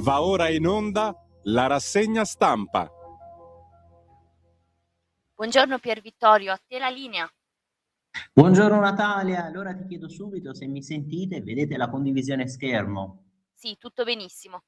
Va ora in onda la rassegna stampa. Buongiorno Pier Vittorio, a te la linea. Buongiorno Natalia, allora ti chiedo subito se mi sentite e vedete la condivisione schermo. Sì, tutto benissimo.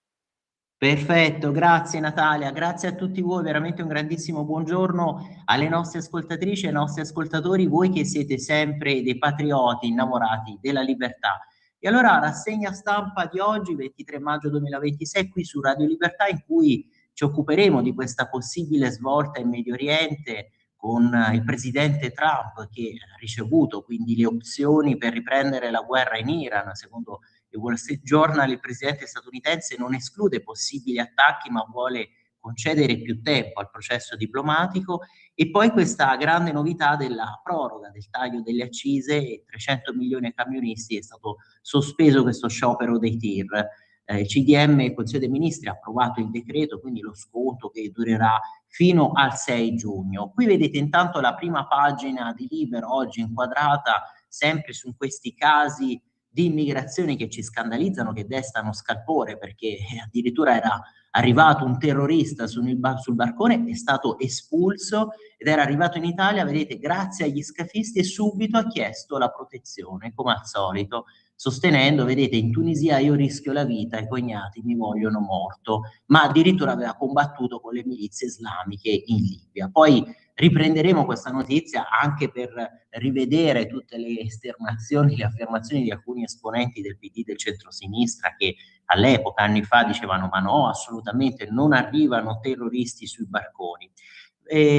Perfetto, grazie Natalia, grazie a tutti voi, veramente un grandissimo buongiorno alle nostre ascoltatrici e ai nostri ascoltatori, voi che siete sempre dei patrioti innamorati della libertà. E allora rassegna stampa di oggi, 23 maggio 2026, qui su Radio Libertà, in cui ci occuperemo di questa possibile svolta in Medio Oriente con il presidente Trump che ha ricevuto quindi le opzioni per riprendere la guerra in Iran. Secondo il Wall Street Journal il presidente statunitense non esclude possibili attacchi ma vuole concedere più tempo al processo diplomatico, e poi questa grande novità della proroga del taglio delle accise e 300 milioni ai camionisti, è stato sospeso questo sciopero dei tir. Il CDM, il Consiglio dei Ministri, ha approvato il decreto, quindi lo sconto che durerà fino al 6 giugno. Qui vedete intanto la prima pagina di Libero, oggi inquadrata sempre su questi casi di immigrazione che ci scandalizzano, che destano scalpore, perché addirittura era arrivato un terrorista sul barcone, è stato espulso ed era arrivato in Italia, vedete, grazie agli scafisti, e subito ha chiesto la protezione, come al solito, sostenendo, vedete, in Tunisia io rischio la vita, i cognati mi vogliono morto, ma addirittura aveva combattuto con le milizie islamiche in Libia. Poi riprenderemo questa notizia anche per rivedere tutte le esternazioni, le affermazioni di alcuni esponenti del PD, del centrosinistra, che all'epoca, anni fa, dicevano ma no, assolutamente non arrivano terroristi sui barconi.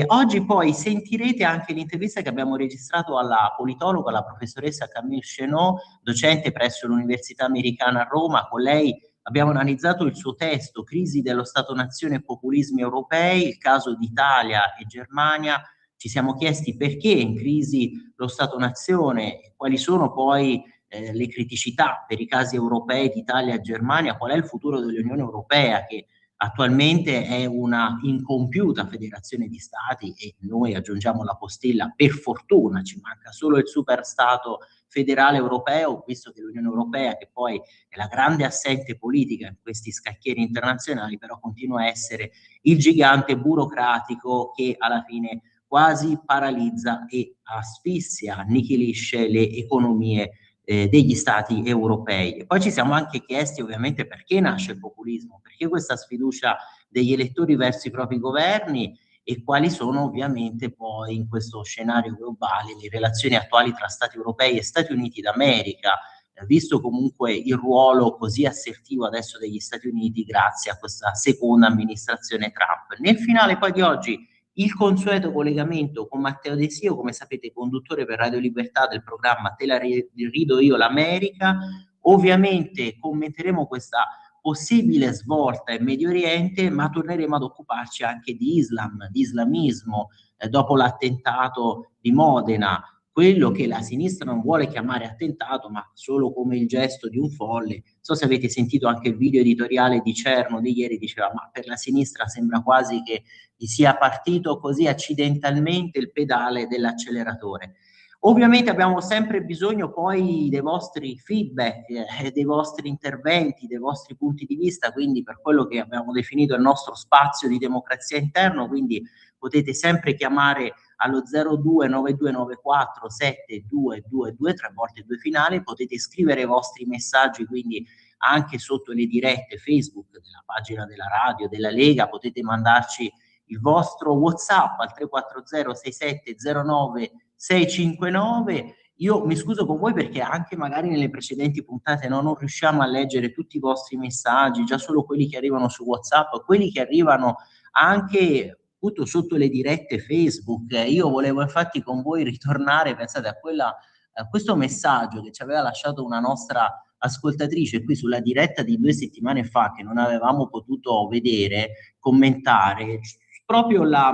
Oggi poi sentirete anche l'intervista che abbiamo registrato alla politologa, la professoressa Camille Chenot, docente presso l'Università Americana a Roma. Con lei abbiamo analizzato il suo testo, Crisi dello Stato-Nazione e populismi europei, il caso d'Italia e Germania. Ci siamo chiesti perché è in crisi lo Stato-Nazione e quali sono poi le criticità per i casi europei d'Italia e Germania, qual è il futuro dell'Unione Europea, che attualmente è una incompiuta federazione di stati, e noi aggiungiamo la postilla, per fortuna ci manca solo il super stato federale europeo, visto che l'Unione Europea, che poi è la grande assente politica in questi scacchieri internazionali, però continua a essere il gigante burocratico che alla fine quasi paralizza e asfissia, annichilisce le economie degli stati europei. E poi ci siamo anche chiesti ovviamente perché nasce il populismo, perché questa sfiducia degli elettori verso i propri governi, e quali sono ovviamente poi in questo scenario globale le relazioni attuali tra Stati europei e Stati Uniti d'America, visto comunque il ruolo così assertivo adesso degli Stati Uniti grazie a questa seconda amministrazione Trump. Nel finale poi di oggi il consueto collegamento con Matteo De Sio, come sapete conduttore per Radio Libertà del programma Te la rido io l'America. Ovviamente commenteremo questa possibile svolta in Medio Oriente, ma torneremo ad occuparci anche di Islam, di islamismo, dopo l'attentato di Modena, quello che la sinistra non vuole chiamare attentato, ma solo come il gesto di un folle. Non so se avete sentito anche il video editoriale di Cerno di ieri, diceva ma per la sinistra sembra quasi che gli sia partito così accidentalmente il pedale dell'acceleratore. Ovviamente abbiamo sempre bisogno poi dei vostri feedback, dei vostri interventi, dei vostri punti di vista, quindi per quello che abbiamo definito il nostro spazio di democrazia interno, quindi potete sempre chiamare allo 029294 7222, 3 volte 2 finali, potete scrivere i vostri messaggi quindi anche sotto le dirette Facebook della pagina della radio, della Lega, potete mandarci il vostro WhatsApp al 340 6709 659. Io mi scuso con voi perché anche magari nelle precedenti puntate non riusciamo a leggere tutti i vostri messaggi, già solo quelli che arrivano su WhatsApp, quelli che arrivano anche appunto sotto le dirette Facebook. Io volevo infatti con voi ritornare, pensate a questo messaggio che ci aveva lasciato una nostra ascoltatrice qui sulla diretta di 2 settimane fa, che non avevamo potuto vedere, commentare proprio la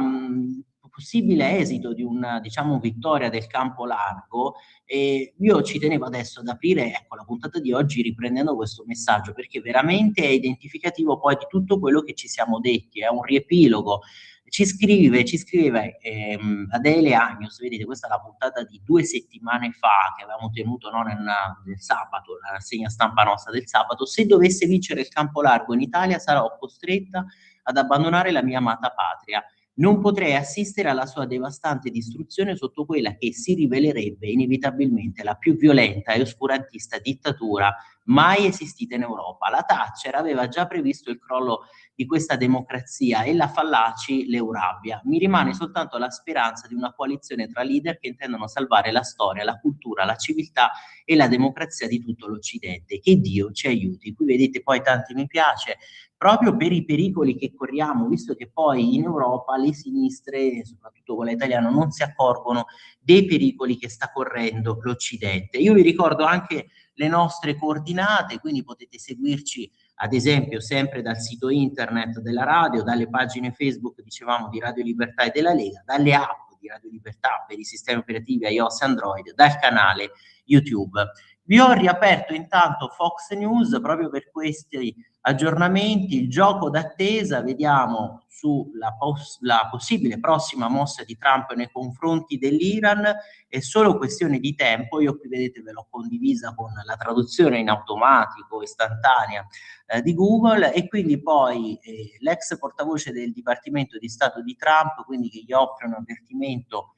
possibile esito di una, diciamo, vittoria del campo largo. E io ci tenevo adesso ad aprire, ecco, la puntata di oggi riprendendo questo messaggio, perché veramente è identificativo poi di tutto quello che ci siamo detti, è un riepilogo. Ci scriveva Adele Agnos, vedete, questa è la puntata di 2 settimane fa che avevamo tenuto, no, nel sabato, la rassegna stampa nostra del sabato: se dovesse vincere il campo largo in Italia sarò costretta ad abbandonare la mia amata patria. Non potrei assistere alla sua devastante distruzione sotto quella che si rivelerebbe inevitabilmente la più violenta e oscurantista dittatura mai esistita in Europa. La Thatcher aveva già previsto il crollo di questa democrazia e la Fallaci l'Eurabia. Mi rimane soltanto la speranza di una coalizione tra leader che intendono salvare la storia, la cultura, la civiltà e la democrazia di tutto l'Occidente. Che Dio ci aiuti. Qui vedete poi tanti mi piace, proprio per i pericoli che corriamo, visto che poi in Europa le sinistre, soprattutto quella italiana, non si accorgono dei pericoli che sta correndo l'Occidente. Io vi ricordo anche le nostre coordinate, quindi potete seguirci ad esempio sempre dal sito internet della radio, dalle pagine Facebook, dicevamo, di Radio Libertà e della Lega, dalle app di Radio Libertà per i sistemi operativi iOS e Android, dal canale YouTube. Vi ho riaperto intanto Fox News proprio per questi aggiornamenti, il gioco d'attesa, vediamo sulla la possibile prossima mossa di Trump nei confronti dell'Iran, è solo questione di tempo. Io qui vedete ve l'ho condivisa con la traduzione in automatico, istantanea di Google, e quindi poi l'ex portavoce del Dipartimento di Stato di Trump, quindi che gli offre un avvertimento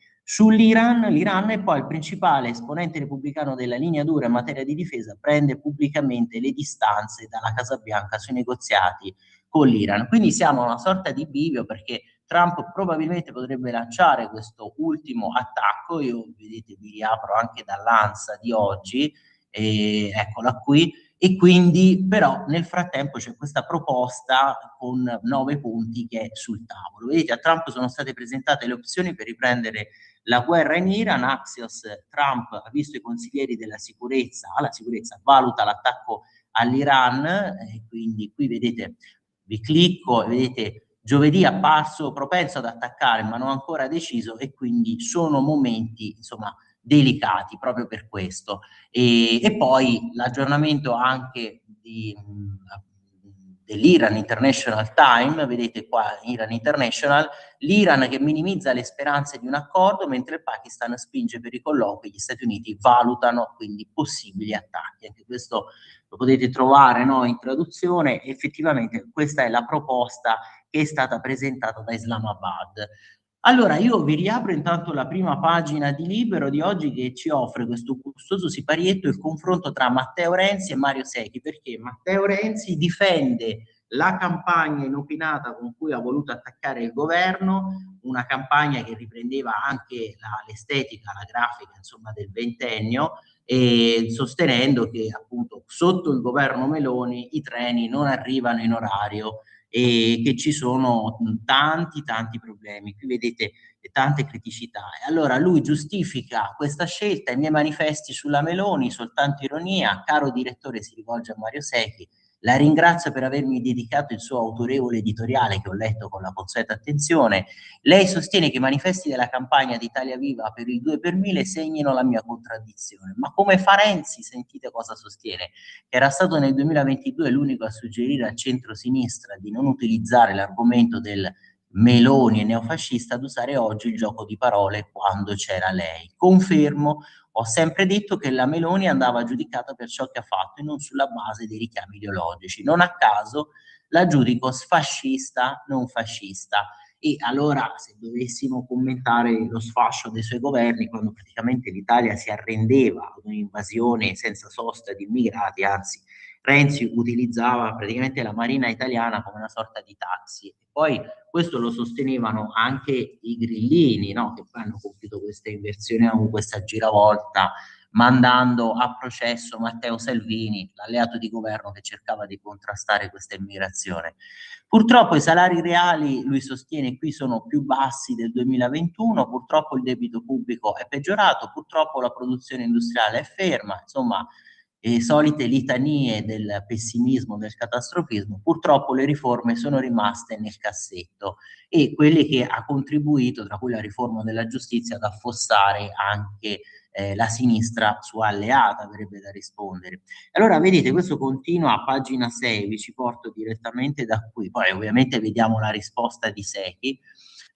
l'Iran, e poi il principale esponente repubblicano della linea dura in materia di difesa prende pubblicamente le distanze dalla Casa Bianca sui negoziati con l'Iran. Quindi siamo a una sorta di bivio, perché Trump probabilmente potrebbe lanciare questo ultimo attacco. Io, vedete, vi riapro anche dall'ANSA di oggi, eccola qui, e quindi però nel frattempo c'è questa proposta con 9 punti che è sul tavolo. Vedete, a Trump sono state presentate le opzioni per riprendere la guerra in Iran. Axios: Trump ha visto i consiglieri della sicurezza, alla sicurezza, valuta l'attacco all'Iran, quindi qui vedete, vi clicco e vedete giovedì apparso propenso ad attaccare ma non ancora deciso, e quindi sono momenti insomma delicati proprio per questo. E poi l'aggiornamento anche dell'Iran International Time, vedete qua Iran International, l'Iran che minimizza le speranze di un accordo mentre il Pakistan spinge per i colloqui, gli Stati Uniti valutano quindi possibili attacchi. Anche questo lo potete trovare, no, in traduzione. Effettivamente questa è la proposta che è stata presentata da Islamabad. Allora, io vi riapro intanto la prima pagina di Libero di oggi, che ci offre questo gustoso siparietto, il confronto tra Matteo Renzi e Mario Secchi, perché Matteo Renzi difende la campagna inopinata con cui ha voluto attaccare il governo, una campagna che riprendeva anche l'estetica, la grafica, insomma, del ventennio, e sostenendo che appunto sotto il governo Meloni i treni non arrivano in orario e che ci sono tanti problemi. Qui vedete tante criticità. E allora lui giustifica questa scelta: i miei manifesti sulla Meloni, soltanto ironia. Caro direttore, si rivolge a Mario Secchi, la ringrazio per avermi dedicato il suo autorevole editoriale che ho letto con la consueta attenzione. Lei sostiene che i manifesti della campagna di Italia Viva per il 2 per 1000 segnino la mia contraddizione. Ma come fa Renzi? Sentite cosa sostiene: che era stato nel 2022 l'unico a suggerire al centro-sinistra di non utilizzare l'argomento del Meloni e neofascista, ad usare oggi il gioco di parole quando c'era lei. Confermo, ho sempre detto che la Meloni andava giudicata per ciò che ha fatto e non sulla base dei richiami ideologici. Non a caso la giudico sfascista, non fascista. E allora, se dovessimo commentare lo sfascio dei suoi governi, quando praticamente l'Italia si arrendeva ad un'invasione senza sosta di immigrati, anzi Renzi utilizzava praticamente la Marina italiana come una sorta di taxi. E poi questo lo sostenevano anche i grillini, no? Che poi hanno compiuto questa inversione o questa giravolta, mandando a processo Matteo Salvini, l'alleato di governo che cercava di contrastare questa immigrazione. Purtroppo i salari reali, lui sostiene, qui sono più bassi del 2021, purtroppo il debito pubblico è peggiorato, purtroppo la produzione industriale è ferma, insomma, solite litanie del pessimismo, del catastrofismo. Purtroppo le riforme sono rimaste nel cassetto, e quelle che ha contribuito, tra cui la riforma della giustizia, ad affossare anche la sinistra sua alleata, avrebbe da rispondere. Allora vedete, questo continua a pagina 6, vi ci porto direttamente da qui. Poi ovviamente vediamo la risposta di Secchi.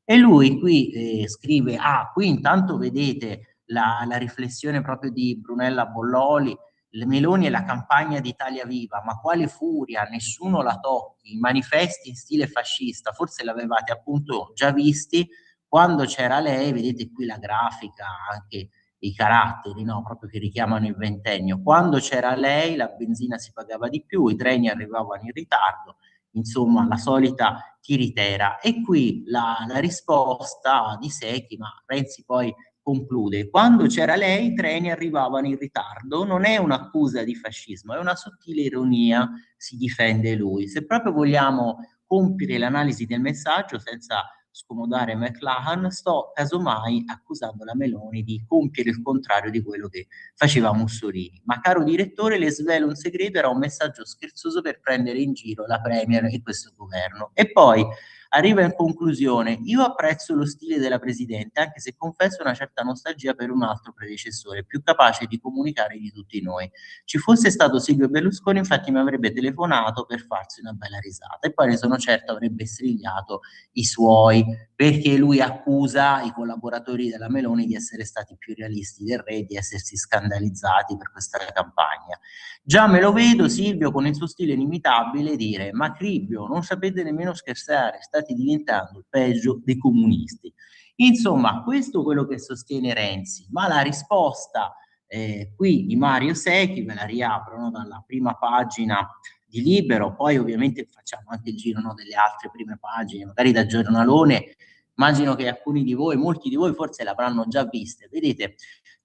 E lui qui scrive, qui intanto vedete la riflessione proprio di Brunella Bolloli, le Meloni e la campagna di Italia Viva, ma quale furia, nessuno la tocchi, i manifesti in stile fascista, forse l'avevate appunto già visti quando c'era lei, vedete qui la grafica, anche i caratteri, no? Proprio che richiamano il ventennio. Quando c'era lei la benzina si pagava di più, i treni arrivavano in ritardo, insomma la solita tiritera. E qui la risposta di Secchi, ma Renzi poi conclude, quando c'era lei i treni arrivavano in ritardo, non è un'accusa di fascismo, è una sottile ironia, si difende lui. Se proprio vogliamo compiere l'analisi del messaggio senza scomodare McLuhan, sto casomai accusando la Meloni di compiere il contrario di quello che faceva Mussolini. Ma caro direttore, le svelo un segreto, era un messaggio scherzoso per prendere in giro la Premier e questo governo. E poi arriva in conclusione, io apprezzo lo stile della Presidente, anche se confesso una certa nostalgia per un altro predecessore, più capace di comunicare di tutti noi. Ci fosse stato Silvio Berlusconi, infatti mi avrebbe telefonato per farsi una bella risata e poi ne sono certo avrebbe strigliato i suoi, perché lui accusa i collaboratori della Meloni di essere stati più realisti del re, di essersi scandalizzati per questa campagna. Già me lo vedo Silvio con il suo stile inimitabile dire, ma Cribbio, non sapete nemmeno scherzare, state diventando il peggio dei comunisti. Insomma, questo è quello che sostiene Renzi, ma la risposta qui di Mario Secchi, ve la riapro, no, dalla prima pagina di Libero, poi ovviamente facciamo anche il giro, no, delle altre prime pagine, magari da giornalone, immagino che alcuni di voi, molti di voi forse l'avranno già viste, vedete,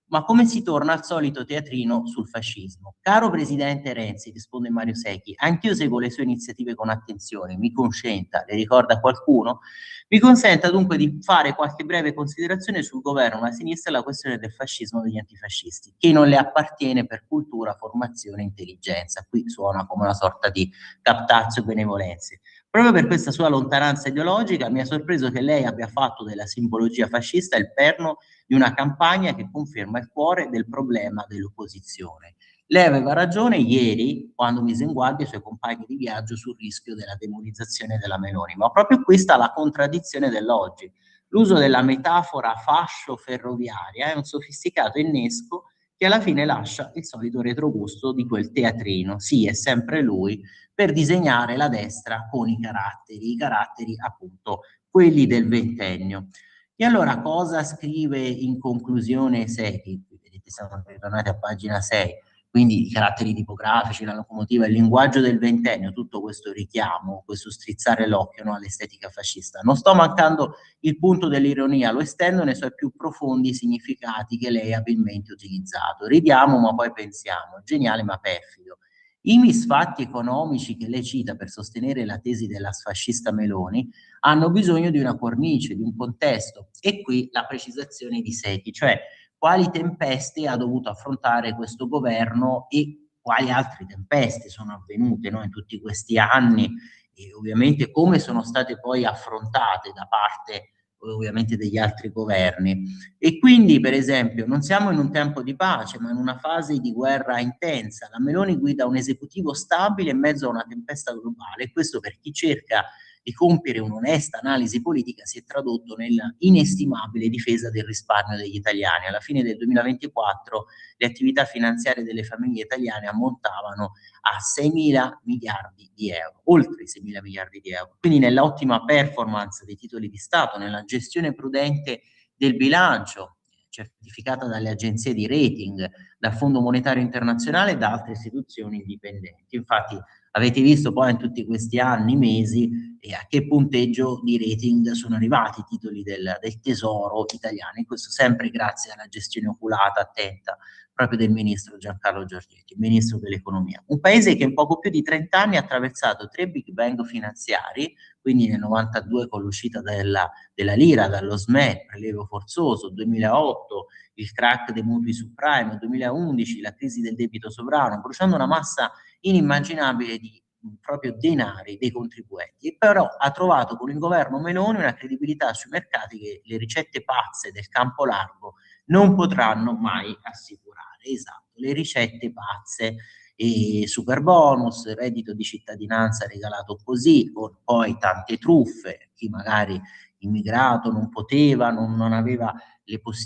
ma come si torna al solito teatrino sul fascismo? Caro Presidente Renzi, risponde Mario Secchi, anch'io seguo le sue iniziative con attenzione, mi consenta, le ricorda qualcuno? Mi consenta dunque di fare qualche breve considerazione sul governo alla sinistra e la questione del fascismo degli antifascisti, che non le appartiene per cultura, formazione e intelligenza. Qui suona come una sorta di captazio benevolenze. Proprio per questa sua lontananza ideologica mi ha sorpreso che lei abbia fatto della simbologia fascista il perno di una campagna che conferma il cuore del problema dell'opposizione. Lei aveva ragione ieri quando mise in guardia i suoi compagni di viaggio sul rischio della demonizzazione della Meloni, ma proprio qui sta la contraddizione dell'oggi. L'uso della metafora fascio ferroviaria è un sofisticato innesco che alla fine lascia il solito retrogusto di quel teatrino, sì, è sempre lui, per disegnare la destra con i caratteri appunto quelli del ventennio. E allora cosa scrive in conclusione Secchi? Vedete, siamo ritornati a pagina 6, quindi i caratteri tipografici, la locomotiva, il linguaggio del ventennio, tutto questo richiamo, questo strizzare l'occhio, no, all'estetica fascista. Non sto mancando il punto dell'ironia, lo estendo nei suoi più profondi significati che lei ha abilmente utilizzato. Ridiamo ma poi pensiamo, geniale ma perfido. I misfatti economici che lei cita per sostenere la tesi della sfascista Meloni hanno bisogno di una cornice, di un contesto. E qui la precisazione di Secchi, cioè quali tempeste ha dovuto affrontare questo governo e quali altre tempeste sono avvenute, no, in tutti questi anni e ovviamente come sono state poi affrontate da parte ovviamente degli altri governi. E quindi, per esempio, non siamo in un tempo di pace, ma in una fase di guerra intensa. La Meloni guida un esecutivo stabile in mezzo a una tempesta globale, e questo per chi cerca di compiere un'onesta analisi politica si è tradotto nella inestimabile difesa del risparmio degli italiani. Alla fine del 2024 le attività finanziarie delle famiglie italiane ammontavano a 6.000 miliardi di euro, oltre 6.000 miliardi di euro. Quindi nell'ottima performance dei titoli di Stato, nella gestione prudente del bilancio, certificata dalle agenzie di rating, dal Fondo Monetario Internazionale e da altre istituzioni indipendenti. Infatti avete visto poi in tutti questi anni, mesi, a che punteggio di rating sono arrivati i titoli del Tesoro italiani, questo sempre grazie alla gestione oculata, attenta, proprio del ministro Giancarlo Giorgetti, il ministro dell'economia. Un paese che in poco più di 30 anni ha attraversato 3 big bang finanziari, quindi nel 92 con l'uscita della lira dallo SME, prelievo forzoso, 2008 il crack dei mutui subprime, 2011 la crisi del debito sovrano, bruciando una massa inimmaginabile di proprio denari dei contribuenti, e però ha trovato con il governo Meloni una credibilità sui mercati che le ricette pazze del campo largo non potranno mai assicurare. Esatto, le ricette pazze. e super bonus, reddito di cittadinanza regalato così, con poi tante truffe, chi magari immigrato non poteva, non aveva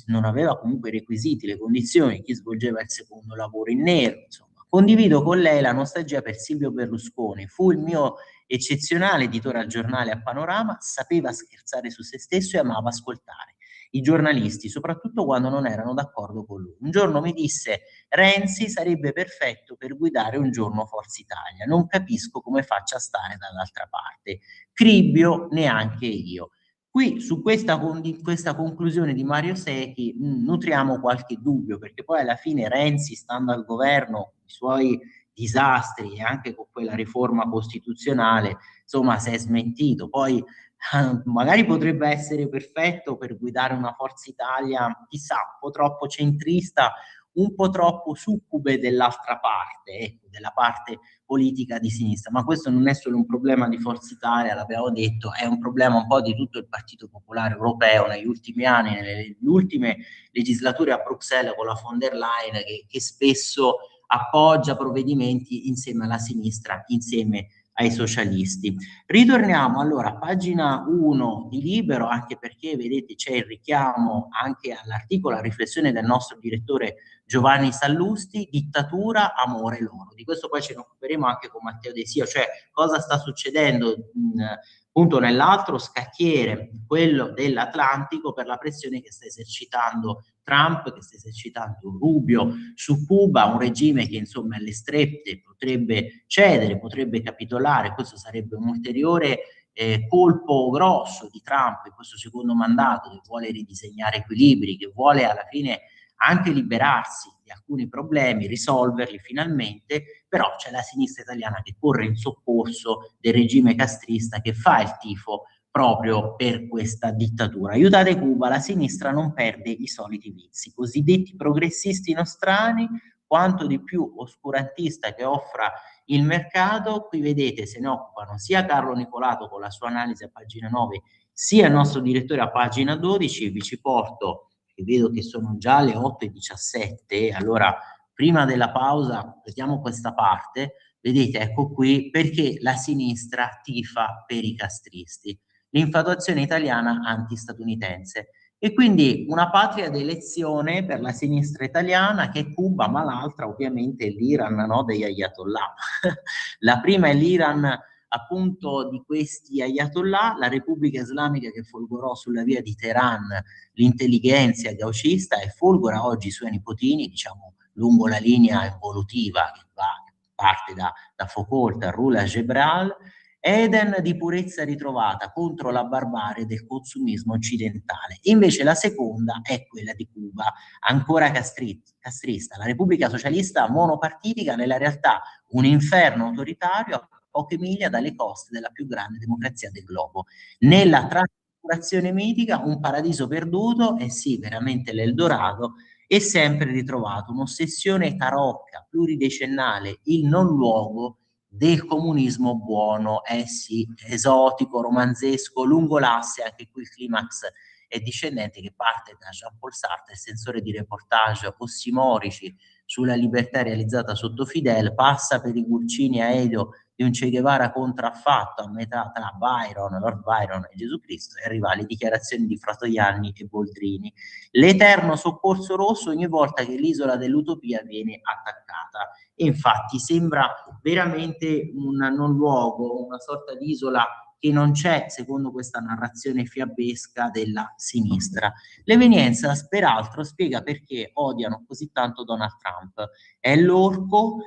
non aveva comunque i requisiti, le condizioni, chi svolgeva il secondo lavoro in nero, insomma. Condivido con lei la nostalgia per Silvio Berlusconi, fu il mio eccezionale editore al giornale a Panorama, sapeva scherzare su se stesso e amava ascoltare i giornalisti, soprattutto quando non erano d'accordo con lui. Un giorno mi disse: Renzi sarebbe perfetto per guidare un giorno Forza Italia, non capisco come faccia a stare dall'altra parte. Cribbio neanche io. Qui su questa conclusione di Mario Secchi nutriamo qualche dubbio, perché poi alla fine Renzi, stando al governo, i suoi disastri e anche con quella riforma costituzionale, insomma, si è smentito. Poi magari potrebbe essere perfetto per guidare una Forza Italia, chissà, un po' troppo centrista, un po' troppo succube dell'altra parte, ecco, della parte politica di sinistra, ma questo non è solo un problema di Forza Italia, l'abbiamo detto, è un problema un po' di tutto il Partito Popolare Europeo negli ultimi anni, nelle ultime legislature a Bruxelles con la von der Leyen che spesso appoggia provvedimenti insieme alla sinistra, insieme ai socialisti. Ritorniamo allora a pagina 1 di Libero, anche perché vedete c'è il richiamo anche all'articolo, a riflessione del nostro direttore Giovanni Sallusti, dittatura, amore loro. Di questo poi ce ne occuperemo anche con Matteo De Sio, cioè cosa sta succedendo appunto nell'altro scacchiere, quello dell'Atlantico, per la pressione che sta esercitando Trump, che sta esercitando Rubio su Cuba, un regime che insomma alle strette potrebbe cedere, potrebbe capitolare. Questo sarebbe un ulteriore colpo grosso di Trump in questo secondo mandato, che vuole ridisegnare equilibri, che vuole alla fine anche liberarsi di alcuni problemi, risolverli finalmente, però c'è la sinistra italiana che corre in soccorso del regime castrista, che fa il tifo proprio per questa dittatura. Aiutate Cuba, la sinistra non perde i soliti vizi, cosiddetti progressisti nostrani, quanto di più oscurantista che offra il mercato. Qui vedete se ne occupano sia Carlo Nicolato con la sua analisi a pagina 9, sia il nostro direttore a pagina 12, vi ci porto, e vedo che sono già le 8:17, allora prima della pausa vediamo questa parte, vedete ecco qui perché la sinistra tifa per i castristi, l'infatuazione italiana antistatunitense. E quindi una patria d'elezione per la sinistra italiana che è Cuba, ma l'altra ovviamente è l'Iran, no, degli ayatollah. La prima è l'Iran appunto di questi ayatollah, la Repubblica Islamica che folgorò sulla via di Teheran l'intelligenza gauchista e folgora oggi i suoi nipotini, diciamo, lungo la linea evolutiva che parte da Foucault a Rula Gebral, Eden di purezza ritrovata contro la barbarie del consumismo occidentale. Invece la seconda è quella di Cuba, ancora castrista, la Repubblica Socialista monopartitica, nella realtà un inferno autoritario a poche miglia dalle coste della più grande democrazia del globo. Nella trasfigurazione mitica, un paradiso perduto, e sì, veramente l'Eldorado, è sempre ritrovato, un'ossessione tarocca, pluridecennale, il non luogo del comunismo buono, sì, esotico, romanzesco, lungo l'asse, anche qui il climax è discendente che parte da Jean-Paul Sartre, sensore di reportage ossimorici sulla libertà realizzata sotto Fidel, passa per i Gurcini a Edo di un Che Guevara contraffatto a metà tra Lord Byron e Gesù Cristo, e arriva alle dichiarazioni di Fratoianni e Boldrini. L'eterno soccorso rosso ogni volta che l'isola dell'utopia viene attaccata. E infatti sembra veramente un non luogo, una sorta di isola che non c'è secondo questa narrazione fiabesca della sinistra. L'evenienza, peraltro, spiega perché odiano così tanto Donald Trump. È l'orco,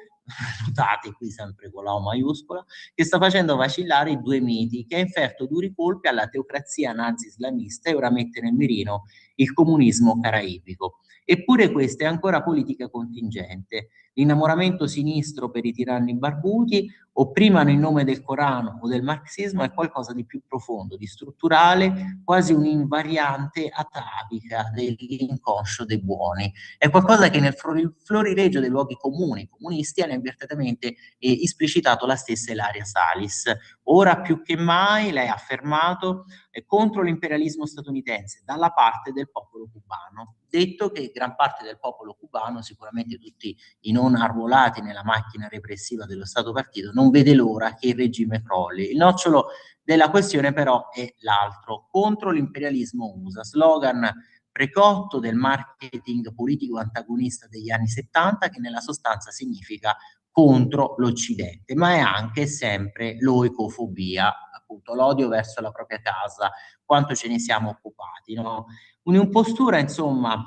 notate qui sempre con la O maiuscola, che sta facendo vacillare i due miti, che ha inferto duri colpi alla teocrazia nazi-islamista e ora mette nel mirino il comunismo caraibico. Eppure questa è ancora politica contingente. L'innamoramento sinistro per i tiranni barbuti opprimano in nome del Corano o del marxismo è qualcosa di più profondo, di strutturale, quasi un'invariante atavica dell'inconscio dei buoni. È qualcosa che nel florilegio dei luoghi comuni, comunisti, hanno invertitamente esplicitato la stessa Ilaria Salis. Ora più che mai, lei ha affermato, contro l'imperialismo statunitense, dalla parte del popolo cubano. Detto che gran parte del popolo cubano, sicuramente tutti i non arruolati nella macchina repressiva dello Stato partito, non vede l'ora che il regime crolli. Il nocciolo della questione però è l'altro: contro l'imperialismo USA, slogan precotto del marketing politico antagonista degli anni 70, che nella sostanza significa contro l'Occidente, ma è anche sempre l'oicofobia, appunto l'odio verso la propria casa, quanto ce ne siamo occupati, no? Un'impostura, insomma,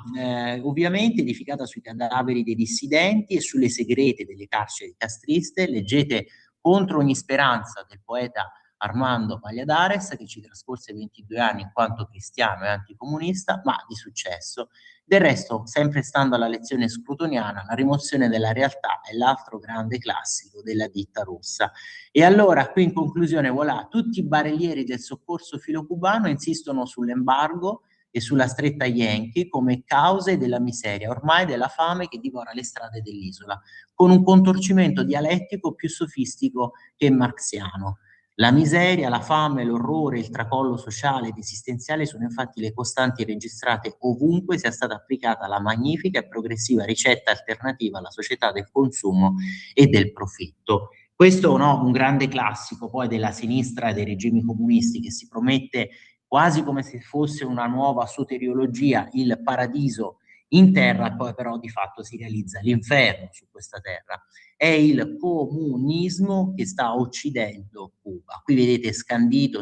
ovviamente edificata sui cadaveri dei dissidenti e sulle segrete delle carceri castriste. Leggete Contro ogni speranza del poeta Armando Valladares, che ci trascorse 22 anni in quanto cristiano e anticomunista, ma di successo. Del resto, sempre stando alla lezione scrutoniana, La rimozione della realtà è l'altro grande classico della ditta russa. E allora, qui in conclusione, voilà, tutti i barellieri del soccorso filocubano insistono sull'embargo e sulla stretta Yankee come cause della miseria, ormai della fame che divora le strade dell'isola, con un contorcimento dialettico più sofistico che marxiano. La miseria, la fame, l'orrore, il tracollo sociale ed esistenziale sono infatti le costanti registrate ovunque sia stata applicata la magnifica e progressiva ricetta alternativa alla società del consumo e del profitto. Questo, no, un grande classico poi della sinistra e dei regimi comunisti, che si promette quasi come se fosse una nuova soteriologia, il paradiso in terra, poi però di fatto si realizza l'inferno su questa terra. È il comunismo che sta uccidendo Cuba. Qui vedete scandito,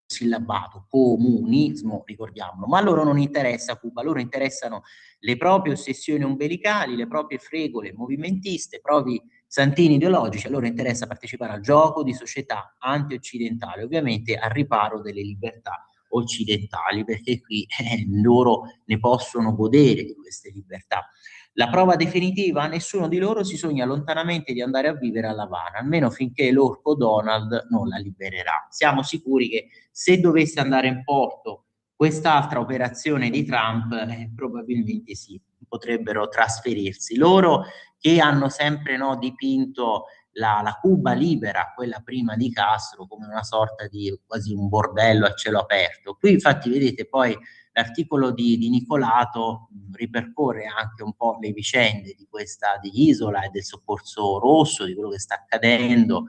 sillabato, comunismo, ricordiamolo, ma a loro non interessa Cuba, a loro interessano le proprie ossessioni ombelicali, le proprie fregole movimentiste, i propri santini ideologici. A loro interessa partecipare al gioco di società anti-occidentale, ovviamente al riparo delle libertà occidentali, perché qui loro ne possono godere di queste libertà. La prova definitiva: nessuno di loro si sogna lontanamente di andare a vivere a La Habana, almeno finché l'orco Donald non la libererà. Siamo sicuri che se dovesse andare in porto quest'altra operazione di Trump, probabilmente sì, potrebbero trasferirsi. Loro che hanno sempre, no, dipinto la Cuba libera, quella prima di Castro, come una sorta di quasi un bordello a cielo aperto. Qui infatti vedete poi l'articolo di Nicolato ripercorre anche un po' le vicende di questa di Isola e del Soccorso Rosso, di quello che sta accadendo.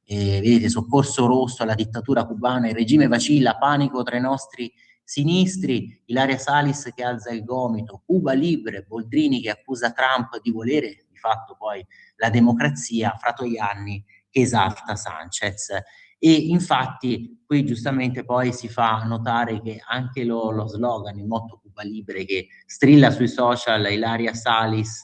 Vedete, Soccorso Rosso alla dittatura cubana, il regime vacilla, panico tra i nostri sinistri, Ilaria Salis che alza il gomito, Cuba libre, Boldrini che accusa Trump di volere di fatto poi la democrazia, Fratoianni che esalta Sanchez. E infatti qui giustamente poi si fa notare che anche lo slogan, il motto Cuba Libre che strilla sui social Ilaria Salis,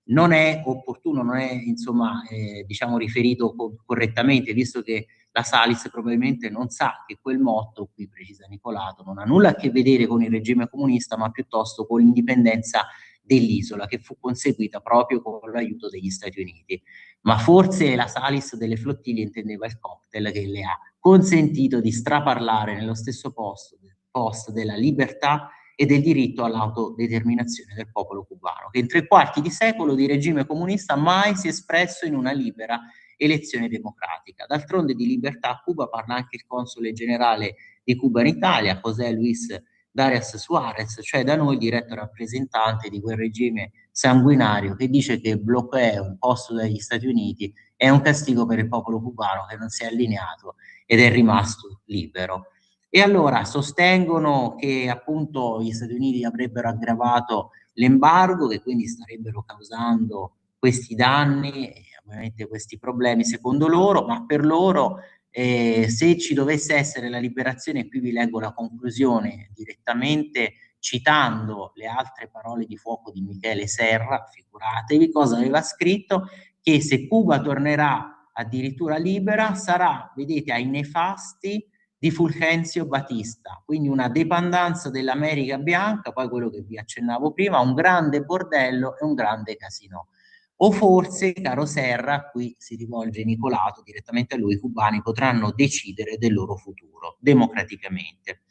non è opportuno, non è insomma diciamo riferito correttamente, visto che la Salis probabilmente non sa che quel motto, qui precisa Nicolato, non ha nulla a che vedere con il regime comunista, ma piuttosto con l'indipendenza dell'isola, che fu conseguita proprio con l'aiuto degli Stati Uniti. Ma forse la Salis delle flottiglie intendeva il cocktail che le ha consentito di straparlare nello stesso post della libertà e del diritto all'autodeterminazione del popolo cubano, che in 3/4 di secolo di regime comunista mai si è espresso in una libera elezione democratica. D'altronde di libertà a Cuba parla anche il console generale di Cuba in Italia, José Luis Darias Suarez, cioè da noi diretto rappresentante di quel regime sanguinario che dice che il bloqueo imposto dagli Stati Uniti è un castigo per il popolo cubano che non si è allineato ed è rimasto libero. E allora sostengono che appunto gli Stati Uniti avrebbero aggravato l'embargo, che quindi starebbero causando questi danni e ovviamente questi problemi secondo loro, ma per loro se ci dovesse essere la liberazione, qui vi leggo la conclusione direttamente citando le altre parole di fuoco di Michele Serra, figuratevi cosa aveva scritto, che se Cuba tornerà addirittura libera sarà, vedete, ai nefasti di Fulgencio Batista, quindi una dependenza dell'America bianca, poi quello che vi accennavo prima, un grande bordello e un grande casino. O forse, caro Serra, qui si rivolge Nicolato direttamente a lui, i cubani potranno decidere del loro futuro democraticamente.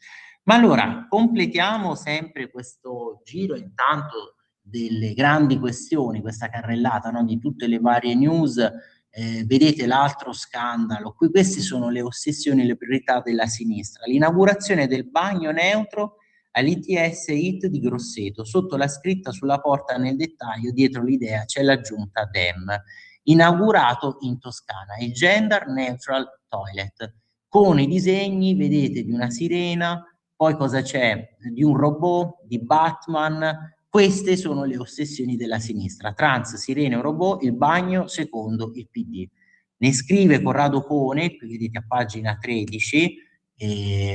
Ma allora, completiamo sempre questo giro intanto delle grandi questioni, questa carrellata, no, di tutte le varie news. Vedete l'altro scandalo, qui queste sono le ossessioni e le priorità della sinistra. L'inaugurazione del bagno neutro all'ITS HIT di Grosseto. Sotto la scritta sulla porta nel dettaglio, dietro l'idea, c'è l'aggiunta DEM. Inaugurato in Toscana, il Gender Neutral Toilet, con i disegni, vedete, di una sirena, poi cosa c'è? Di un robot, di Batman. Queste sono le ossessioni della sinistra: trans, sirene, robot, il bagno secondo il PD. Ne scrive Corrado Pone, qui vedete a pagina 13,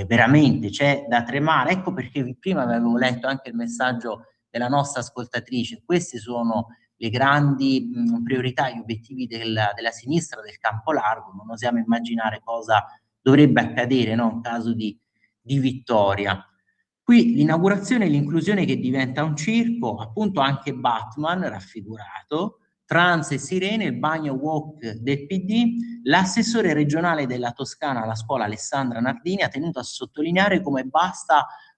veramente c'è da tremare. Ecco perché prima avevo letto anche il messaggio della nostra ascoltatrice. Queste sono le grandi priorità, gli obiettivi della sinistra, del campo largo. Non osiamo immaginare cosa dovrebbe accadere, no? In caso di vittoria. Qui l'inaugurazione e l'inclusione che diventa un circo, appunto anche Batman raffigurato, trans e sirene, il bagno walk del PD. L'assessore regionale della Toscana alla scuola Alessandra Nardini ha tenuto a sottolineare come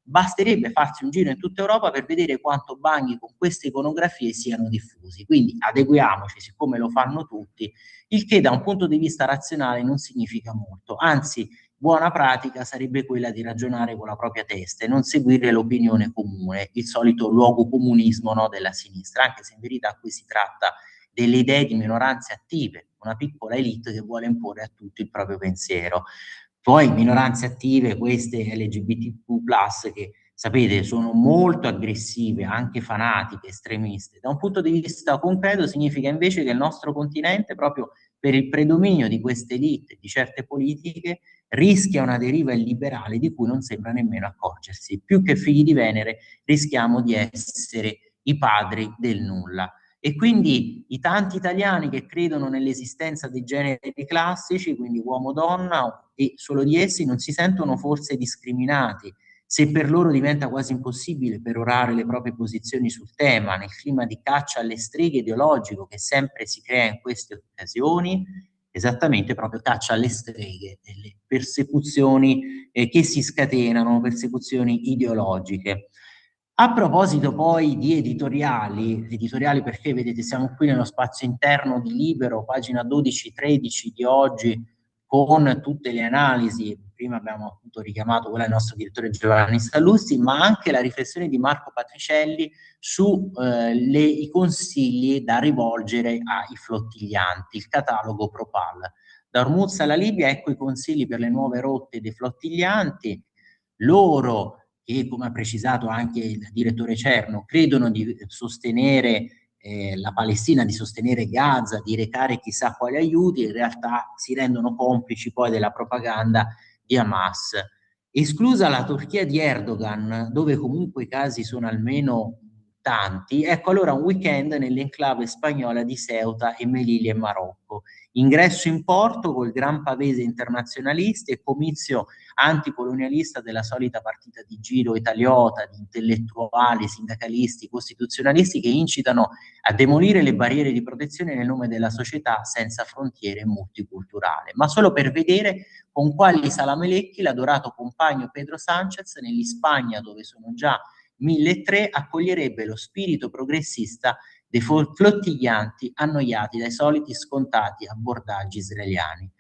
basterebbe farsi un giro in tutta Europa per vedere quanto bagni con queste iconografie siano diffusi. Quindi adeguiamoci, siccome lo fanno tutti, il che da un punto di vista razionale non significa molto, anzi buona pratica sarebbe quella di ragionare con la propria testa e non seguire l'opinione comune, il solito luogo comunismo, no, della sinistra, anche se in verità qui si tratta delle idee di minoranze attive, una piccola elite che vuole imporre a tutti il proprio pensiero. Poi minoranze attive, queste LGBTQ+, che sapete sono molto aggressive, anche fanatiche, estremiste. Da un punto di vista concreto significa invece che il nostro continente, proprio per il predominio di queste elite, di certe politiche, rischia una deriva illiberale di cui non sembra nemmeno accorgersi. Più che figli di Venere rischiamo di essere i padri del nulla. E quindi i tanti italiani che credono nell'esistenza dei generi classici, quindi uomo-donna, e solo di essi, non si sentono forse discriminati, se per loro diventa quasi impossibile perorare le proprie posizioni sul tema, nel clima di caccia alle streghe ideologico che sempre si crea in queste occasioni, esattamente proprio caccia alle streghe e le persecuzioni che si scatenano, persecuzioni ideologiche. A proposito poi di editoriali perché vedete siamo qui nello spazio interno di Libero, pagina 12-13 di oggi, con tutte le analisi, prima abbiamo appunto richiamato quella del nostro direttore Giovanni Sallusti, ma anche la riflessione di Marco Patricielli su i consigli da rivolgere ai flottiglianti, il catalogo Propal. Da Ormuz alla Libia, ecco i consigli per le nuove rotte dei flottiglianti. Loro, che come ha precisato anche il direttore Cerno, credono di sostenere la Palestina, di sostenere Gaza, di recare chissà quali aiuti, in realtà si rendono complici poi della propaganda di Hamas. Esclusa la Turchia di Erdogan, dove comunque i casi sono almeno tanti, ecco allora un weekend nell'enclave spagnola di Ceuta e Melilla in Marocco. Ingresso in porto col gran pavese internazionalisti e comizio anticolonialista della solita partita di giro italiota, di intellettuali, sindacalisti, costituzionalisti che incitano a demolire le barriere di protezione nel nome della società senza frontiere multiculturale, ma solo per vedere con quali salamelecchi l'adorato compagno Pedro Sánchez nell'Ispagna, dove sono già 1.300, accoglierebbe lo spirito progressista dei flottiglianti annoiati dai soliti scontati abbordaggi israeliani.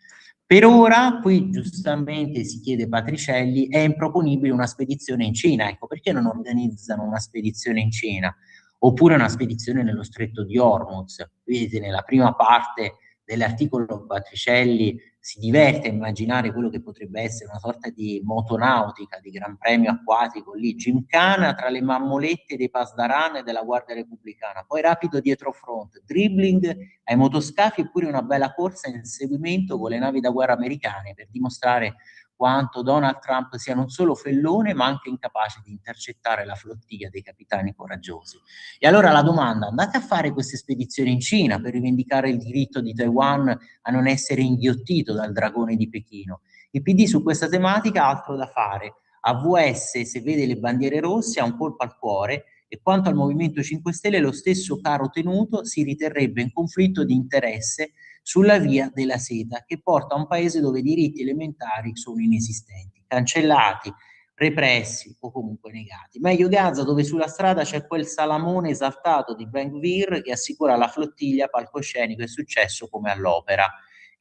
Per ora, qui giustamente si chiede Patricielli, è improponibile una spedizione in Cina. Ecco, perché non organizzano una spedizione in Cina? Oppure una spedizione nello stretto di Hormuz. Vedete, nella prima parte dell'articolo Patricielli si diverte a immaginare quello che potrebbe essere una sorta di motonautica, di gran premio acquatico lì, gimkhana tra le mammolette dei Pasdaran e della Guardia Repubblicana, poi rapido dietro front, dribbling ai motoscafi e pure una bella corsa in seguimento con le navi da guerra americane per dimostrare quanto Donald Trump sia non solo fellone ma anche incapace di intercettare la flottiglia dei capitani coraggiosi. E allora la domanda: andate a fare queste spedizioni in Cina per rivendicare il diritto di Taiwan a non essere inghiottito dal dragone di Pechino? Il PD su questa tematica ha altro da fare. AVS, se vede le bandiere rosse, ha un colpo al cuore, e quanto al Movimento 5 Stelle lo stesso caro tenuto si riterrebbe in conflitto di interesse sulla via della seta che porta a un paese dove i diritti elementari sono inesistenti, cancellati, repressi o comunque negati. Meglio Gaza, dove sulla strada c'è quel salamone esaltato di Ben Gvir che assicura alla flottiglia palcoscenico e successo come all'opera.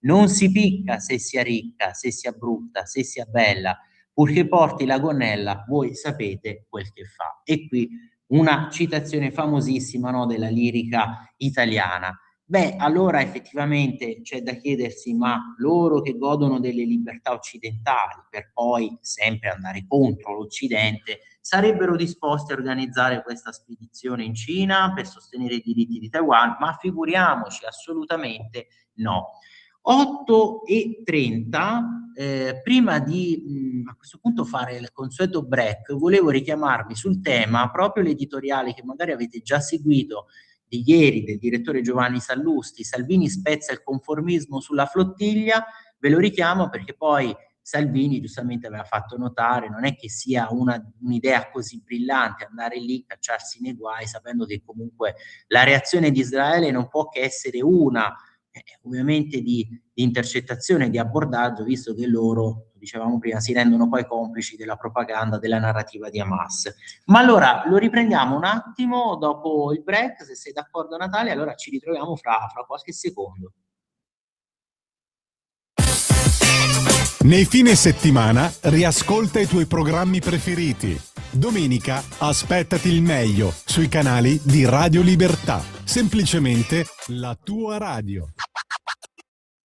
Non si picca se sia ricca, se sia brutta, se sia bella, purché porti la gonnella, voi sapete quel che fa. E qui una citazione famosissima, no, della lirica italiana. Beh, allora effettivamente c'è da chiedersi, ma loro che godono delle libertà occidentali per poi sempre andare contro l'Occidente, sarebbero disposti a organizzare questa spedizione in Cina per sostenere i diritti di Taiwan? Ma figuriamoci, assolutamente no. 8:30, prima di a questo punto fare il consueto break, volevo richiamarmi sul tema, proprio l'editoriale che magari avete già seguito di ieri del direttore Giovanni Sallusti, Salvini spezza il conformismo sulla flottiglia. Ve lo richiamo perché poi Salvini giustamente aveva fatto notare, non è che sia un'idea così brillante andare lì, cacciarsi nei guai, sapendo che comunque la reazione di Israele non può che essere una, ovviamente di intercettazione, di abbordaggio, visto che loro, dicevamo prima, si rendono poi complici della propaganda, della narrativa di Hamas. Ma allora lo riprendiamo un attimo dopo il break, se sei d'accordo Natalia, allora ci ritroviamo fra qualche secondo. Nei fine settimana riascolta i tuoi programmi preferiti. Domenica aspettati il meglio sui canali di Radio Libertà. Semplicemente la tua radio.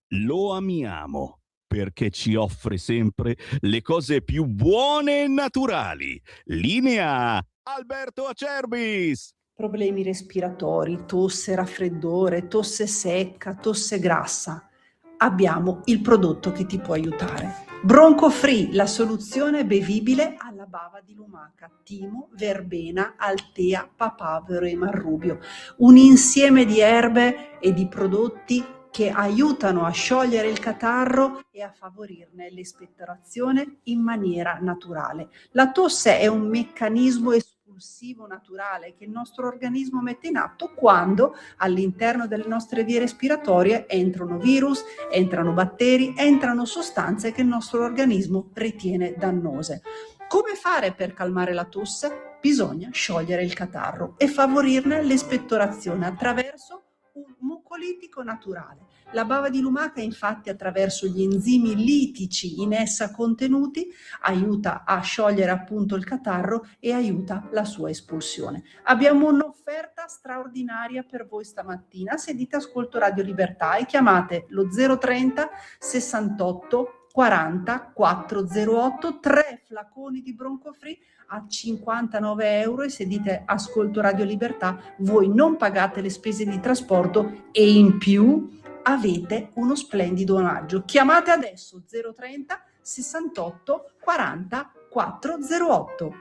Lo amiamo perché ci offre sempre le cose più buone e naturali. Linea Alberto Acerbis. Problemi respiratori, tosse, raffreddore, tosse secca, tosse grassa. Abbiamo il prodotto che ti può aiutare. Bronco Free, la soluzione bevibile alla bava di lumaca, timo, verbena, altea, papavero e marrubio. Un insieme di erbe e di prodotti che aiutano a sciogliere il catarro e a favorirne l'espettorazione in maniera naturale. La tosse è un meccanismo espulsivo naturale che il nostro organismo mette in atto quando all'interno delle nostre vie respiratorie entrano virus, entrano batteri, entrano sostanze che il nostro organismo ritiene dannose. Come fare per calmare la tosse? Bisogna sciogliere il catarro e favorirne l'espettorazione attraverso un mucolitico naturale. La bava di lumaca, infatti, attraverso gli enzimi litici in essa contenuti, aiuta a sciogliere appunto il catarro e aiuta la sua espulsione. Abbiamo un'offerta straordinaria per voi stamattina. Se dite ascolto Radio Libertà e chiamate lo 030 68 40 408, 3 flaconi di Bronco Free a 59 euro, e se dite ascolto Radio Libertà voi non pagate le spese di trasporto e in più avete uno splendido omaggio. Chiamate adesso 030 68 40 408.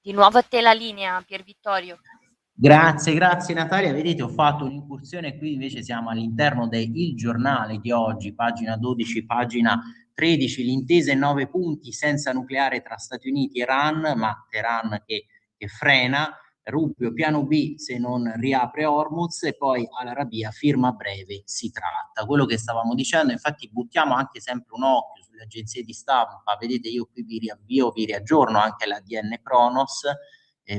Di nuovo a te la linea, Pier Vittorio. Grazie Natalia. Vedete, ho fatto un'incursione qui, invece siamo all'interno del Giornale di oggi, pagina 12, pagina 13, l'intesa in 9 punti senza nucleare tra Stati Uniti e Iran, ma Teheran che frena, Rubio piano B se non riapre Hormuz, e poi all'Arabia firma breve si tratta. Quello che stavamo dicendo, infatti buttiamo anche sempre un occhio sulle agenzie di stampa, vedete io qui vi riaggiorno anche l'ADN Kronos,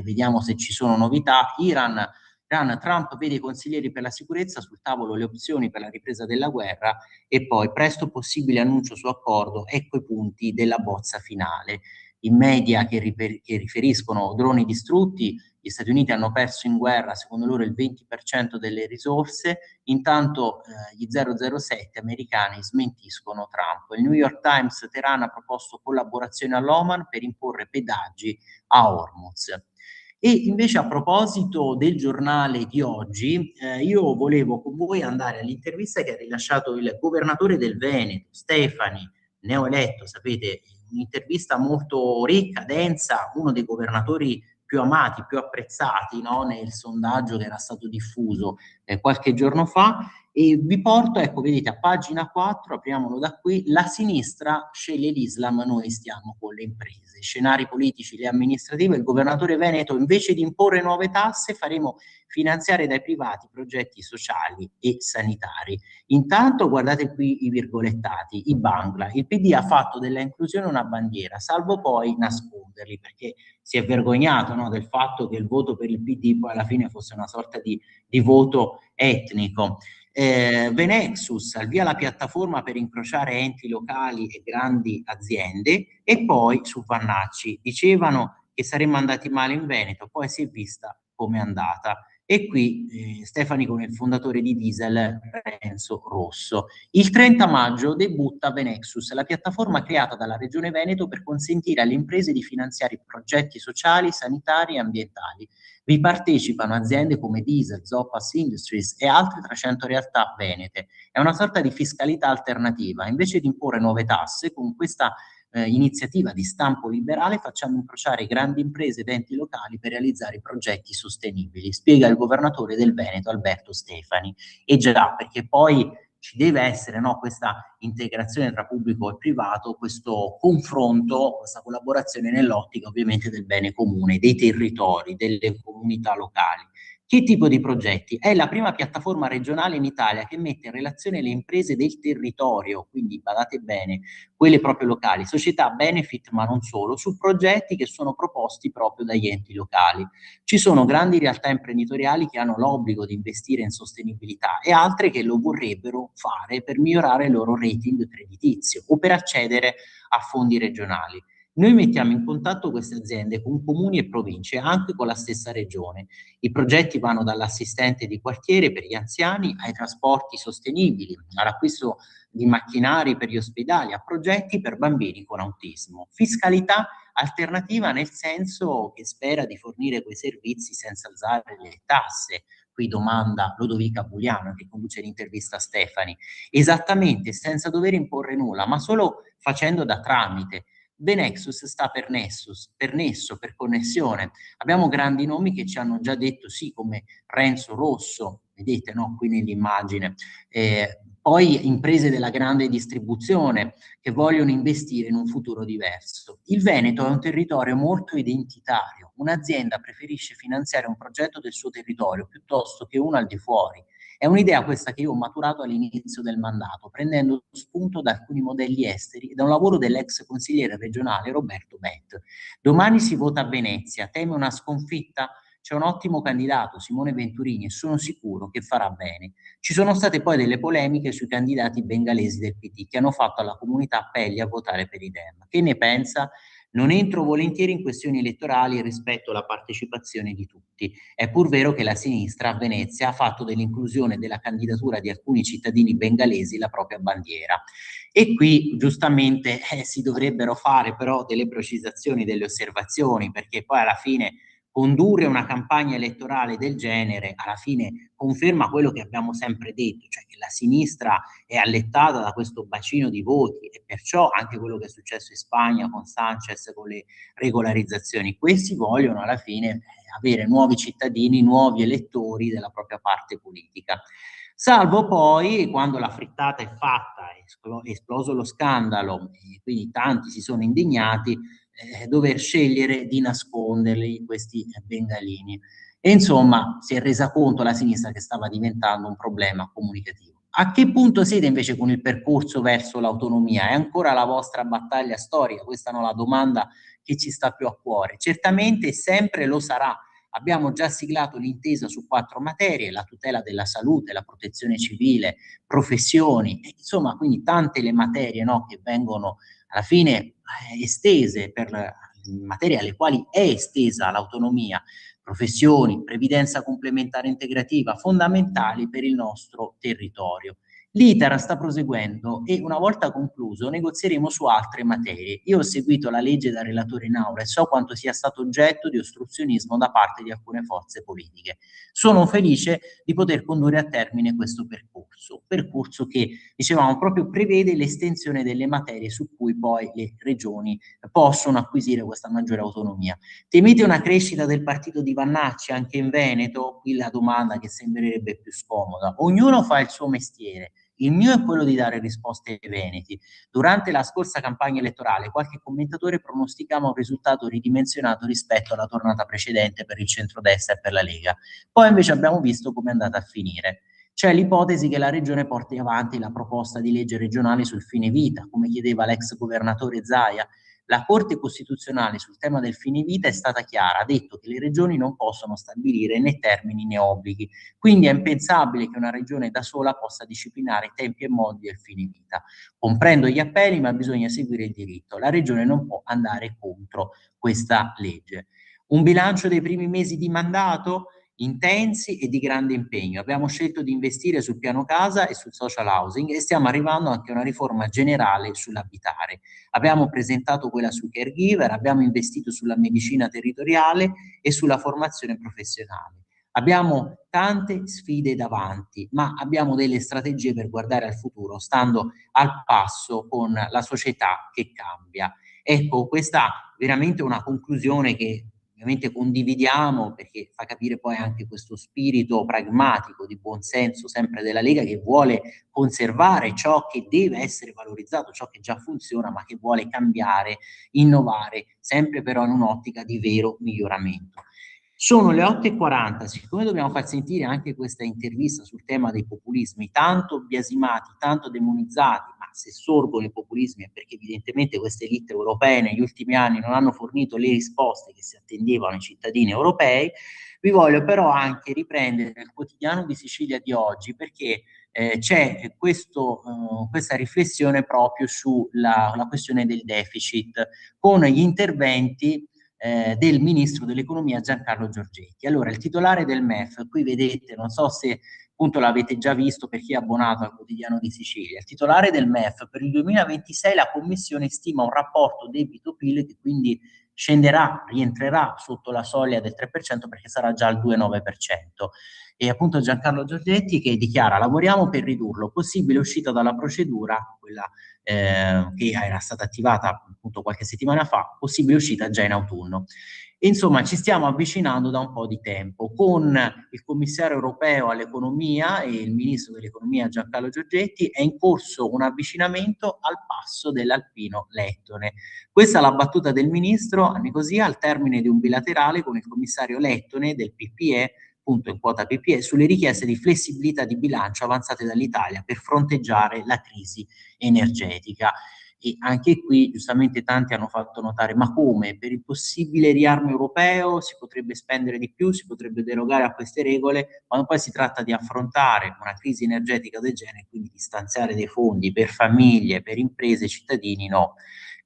vediamo se ci sono novità. Iran, Trump vede i consiglieri per la sicurezza, sul tavolo le opzioni per la ripresa della guerra e poi presto possibile annuncio su accordo, ecco i punti della bozza finale. I media che riferiscono droni distrutti, gli Stati Uniti hanno perso in guerra secondo loro il 20% delle risorse, intanto gli 007 americani smentiscono Trump. Il New York Times: Teheran ha proposto collaborazione all'Oman per imporre pedaggi a Hormuz. E invece, a proposito del Giornale di oggi, io volevo con voi andare all'intervista che ha rilasciato il governatore del Veneto, Stefani, neoeletto, sapete, un'intervista molto ricca, densa, uno dei governatori più amati, più apprezzati, no? Nel sondaggio che era stato diffuso qualche giorno fa. E vi porto, ecco, vedete, a pagina 4, apriamolo da qui: la sinistra sceglie l'Islam, noi stiamo con le imprese. Scenari politici, le amministrative, il governatore veneto: invece di imporre nuove tasse faremo finanziare dai privati progetti sociali e sanitari. Intanto guardate qui i virgolettati, i bangla: il PD ha fatto della inclusione una bandiera, salvo poi nasconderli, perché si è vergognato, no, del fatto che il voto per il PD poi alla fine fosse una sorta di voto etnico. Venexus, al via la piattaforma per incrociare enti locali e grandi aziende, e poi su Vannacci dicevano che saremmo andati male in Veneto, poi si è vista come è andata. E qui Stefani con il fondatore di Diesel, Renzo Rosso. Il 30 maggio debutta Venexus, la piattaforma creata dalla Regione Veneto per consentire alle imprese di finanziare progetti sociali, sanitari e ambientali. Vi partecipano aziende come Diesel, Zoppas Industries e altre 300 realtà venete. È una sorta di fiscalità alternativa. Invece di imporre nuove tasse, con questa iniziativa di stampo liberale facciamo incrociare grandi imprese ed enti locali per realizzare progetti sostenibili, spiega il governatore del Veneto Alberto Stefani. E già, perché poi ci deve essere, no, questa integrazione tra pubblico e privato, questo confronto, questa collaborazione nell'ottica ovviamente del bene comune, dei territori, delle comunità locali. Che tipo di progetti? È la prima piattaforma regionale in Italia che mette in relazione le imprese del territorio, quindi badate bene, quelle proprio locali, società benefit ma non solo, su progetti che sono proposti proprio dagli enti locali. Ci sono grandi realtà imprenditoriali che hanno l'obbligo di investire in sostenibilità e altre che lo vorrebbero fare per migliorare il loro rating creditizio o per accedere a fondi regionali. Noi mettiamo in contatto queste aziende con comuni e province, anche con la stessa regione. I progetti vanno dall'assistente di quartiere per gli anziani ai trasporti sostenibili, all'acquisto di macchinari per gli ospedali, a progetti per bambini con autismo. Fiscalità alternativa nel senso che spera di fornire quei servizi senza alzare le tasse. Qui domanda Lodovica Bugliano, che conduce l'intervista a Stefani. Esattamente, senza dover imporre nulla, ma solo facendo da tramite. Venexus sta per Nessus, per nesso, per connessione. Abbiamo grandi nomi che ci hanno già detto sì, come Renzo Rosso, vedete, no, qui nell'immagine. Poi imprese della grande distribuzione che vogliono investire in un futuro diverso. Il Veneto è un territorio molto identitario. Un'azienda preferisce finanziare un progetto del suo territorio piuttosto che uno al di fuori. È un'idea questa che io ho maturato all'inizio del mandato, prendendo spunto da alcuni modelli esteri e da un lavoro dell'ex consigliere regionale Roberto Bett. Domani si vota a Venezia, teme una sconfitta? C'è un ottimo candidato, Simone Venturini, e sono sicuro che farà bene. Ci sono state poi delle polemiche sui candidati bengalesi del PD che hanno fatto alla comunità appelli a votare per i Dem. Che ne pensa? Non entro volentieri in questioni elettorali rispetto alla partecipazione di tutti. È pur vero che la sinistra a Venezia ha fatto dell'inclusione della candidatura di alcuni cittadini bengalesi la propria bandiera. E qui giustamente si dovrebbero fare però delle precisazioni, delle osservazioni, perché poi alla fine condurre una campagna elettorale del genere alla fine conferma quello che abbiamo sempre detto, cioè che la sinistra è allettata da questo bacino di voti e perciò anche quello che è successo in Spagna con Sanchez, con le regolarizzazioni. Questi vogliono alla fine avere nuovi cittadini, nuovi elettori della propria parte politica. Salvo poi, quando la frittata è fatta, è esploso lo scandalo, e quindi tanti si sono indignati, dover scegliere di nasconderli questi bengalini. E insomma si è resa conto la sinistra che stava diventando un problema comunicativo. A che punto siete invece con il percorso verso l'autonomia? È ancora la vostra battaglia storica? Questa è la domanda che ci sta più a cuore. Certamente sempre lo sarà. Abbiamo già siglato l'intesa su 4 materie: la tutela della salute, la protezione civile, professioni, insomma, quindi tante le materie, no, che vengono alla fine estese per materie alle quali è estesa l'autonomia, professioni, previdenza complementare integrativa, fondamentali per il nostro territorio. L'iter sta proseguendo e una volta concluso negozieremo su altre materie. Io ho seguito la legge da relatore in aula e so quanto sia stato oggetto di ostruzionismo da parte di alcune forze politiche. Sono felice di poter condurre a termine questo percorso che, dicevamo, proprio prevede l'estensione delle materie su cui poi le regioni possono acquisire questa maggiore autonomia. Temete una crescita del partito di Vannacci anche in Veneto? Qui la domanda che sembrerebbe più scomoda. Ognuno fa il suo mestiere. Il mio è quello di dare risposte ai veneti. Durante la scorsa campagna elettorale qualche commentatore pronosticava un risultato ridimensionato rispetto alla tornata precedente per il centrodestra e per la Lega. Poi invece abbiamo visto come è andata a finire. C'è l'ipotesi che la Regione porti avanti la proposta di legge regionale sul fine vita, come chiedeva l'ex governatore Zaia. La Corte Costituzionale sul tema del fine vita è stata chiara, ha detto che le regioni non possono stabilire né termini né obblighi, quindi è impensabile che una regione da sola possa disciplinare tempi e modi del fine vita. Comprendo gli appelli, ma bisogna seguire il diritto. La regione non può andare contro questa legge. Un bilancio dei primi mesi di mandato? Intensi e di grande impegno. Abbiamo scelto di investire sul piano casa e sul social housing e stiamo arrivando anche a una riforma generale sull'abitare. Abbiamo presentato quella sul caregiver, abbiamo investito sulla medicina territoriale e sulla formazione professionale. Abbiamo tante sfide davanti, ma abbiamo delle strategie per guardare al futuro, stando al passo con la società che cambia. Ecco, questa è veramente una conclusione che ovviamente condividiamo, perché fa capire poi anche questo spirito pragmatico di buonsenso sempre della Lega, che vuole conservare ciò che deve essere valorizzato, ciò che già funziona, ma che vuole cambiare, innovare, sempre però in un'ottica di vero miglioramento. Sono le 8:40, siccome dobbiamo far sentire anche questa intervista sul tema dei populismi, tanto biasimati, tanto demonizzati, ma se sorgono i populismi è perché evidentemente queste elite europee negli ultimi anni non hanno fornito le risposte che si attendevano ai cittadini europei. Vi voglio però anche riprendere nel quotidiano di Sicilia di oggi, perché c'è questa riflessione proprio sulla questione del deficit, con gli interventi del ministro dell'economia Giancarlo Giorgetti. Allora, il titolare del MEF, qui vedete, non so se appunto l'avete già visto per chi è abbonato al quotidiano di Sicilia, il titolare del MEF: per il 2026 la Commissione stima un rapporto debito-PIL che quindi rientrerà sotto la soglia del 3% perché sarà già al 2,9%. E appunto Giancarlo Giorgetti che dichiara: lavoriamo per ridurlo, possibile uscita dalla procedura, quella che era stata attivata appunto qualche settimana fa, possibile uscita già in autunno. Insomma, ci stiamo avvicinando da un po' di tempo. Con il commissario europeo all'economia e il ministro dell'economia Giancarlo Giorgetti è in corso un avvicinamento al passo dell'alpino Lettone. Questa è la battuta del ministro Nicosia al termine di un bilaterale con il commissario Lettone del PPE, appunto in quota PPE, sulle richieste di flessibilità di bilancio avanzate dall'Italia per fronteggiare la crisi energetica. E anche qui giustamente tanti hanno fatto notare: ma come? Per il possibile riarmo europeo si potrebbe spendere di più, si potrebbe derogare a queste regole, quando poi si tratta di affrontare una crisi energetica del genere, quindi di stanziare dei fondi per famiglie, per imprese e cittadini, no.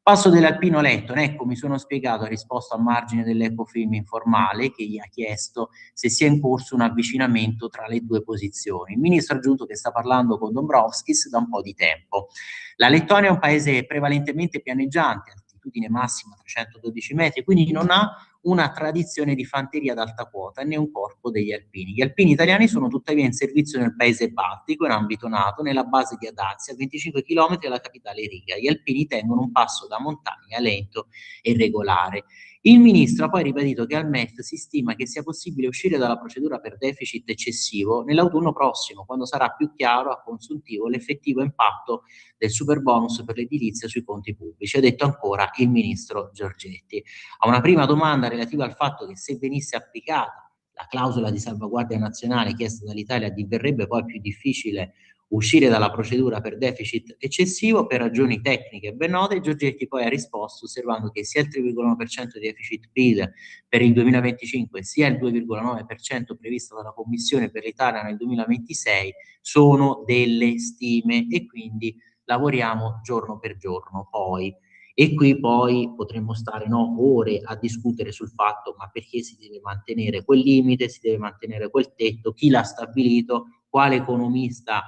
Passo dell'alpino Lettone, ecco, mi sono spiegato, ha risposto a margine dell'Ecofin informale che gli ha chiesto se sia in corso un avvicinamento tra le due posizioni. Il ministro ha aggiunto che sta parlando con Dombrovskis da un po' di tempo. La Lettonia è un paese prevalentemente pianeggiante, altitudine massima 312 metri, quindi non ha una tradizione di fanteria ad alta quota né un corpo degli alpini. Gli alpini italiani sono tuttavia in servizio nel paese baltico, in ambito NATO, nella base di Adazia, a 25 km dalla capitale Riga. Gli alpini tengono un passo da montagna lento e regolare. Il ministro ha poi ribadito che al MEF si stima che sia possibile uscire dalla procedura per deficit eccessivo nell'autunno prossimo, quando sarà più chiaro a consuntivo l'effettivo impatto del superbonus per l'edilizia sui conti pubblici, ha detto ancora il ministro Giorgetti. A una prima domanda relativa al fatto che se venisse applicata la clausola di salvaguardia nazionale chiesta dall'Italia diverrebbe poi più difficile uscire dalla procedura per deficit eccessivo per ragioni tecniche ben note, Giorgetti poi ha risposto osservando che sia il 3,1% di deficit PIL per il 2025 sia il 2,9% previsto dalla Commissione per l'Italia nel 2026 sono delle stime e quindi lavoriamo giorno per giorno poi. E qui poi potremmo stare ore a discutere sul fatto: ma perché si deve mantenere quel limite, si deve mantenere quel tetto, chi l'ha stabilito, quale economista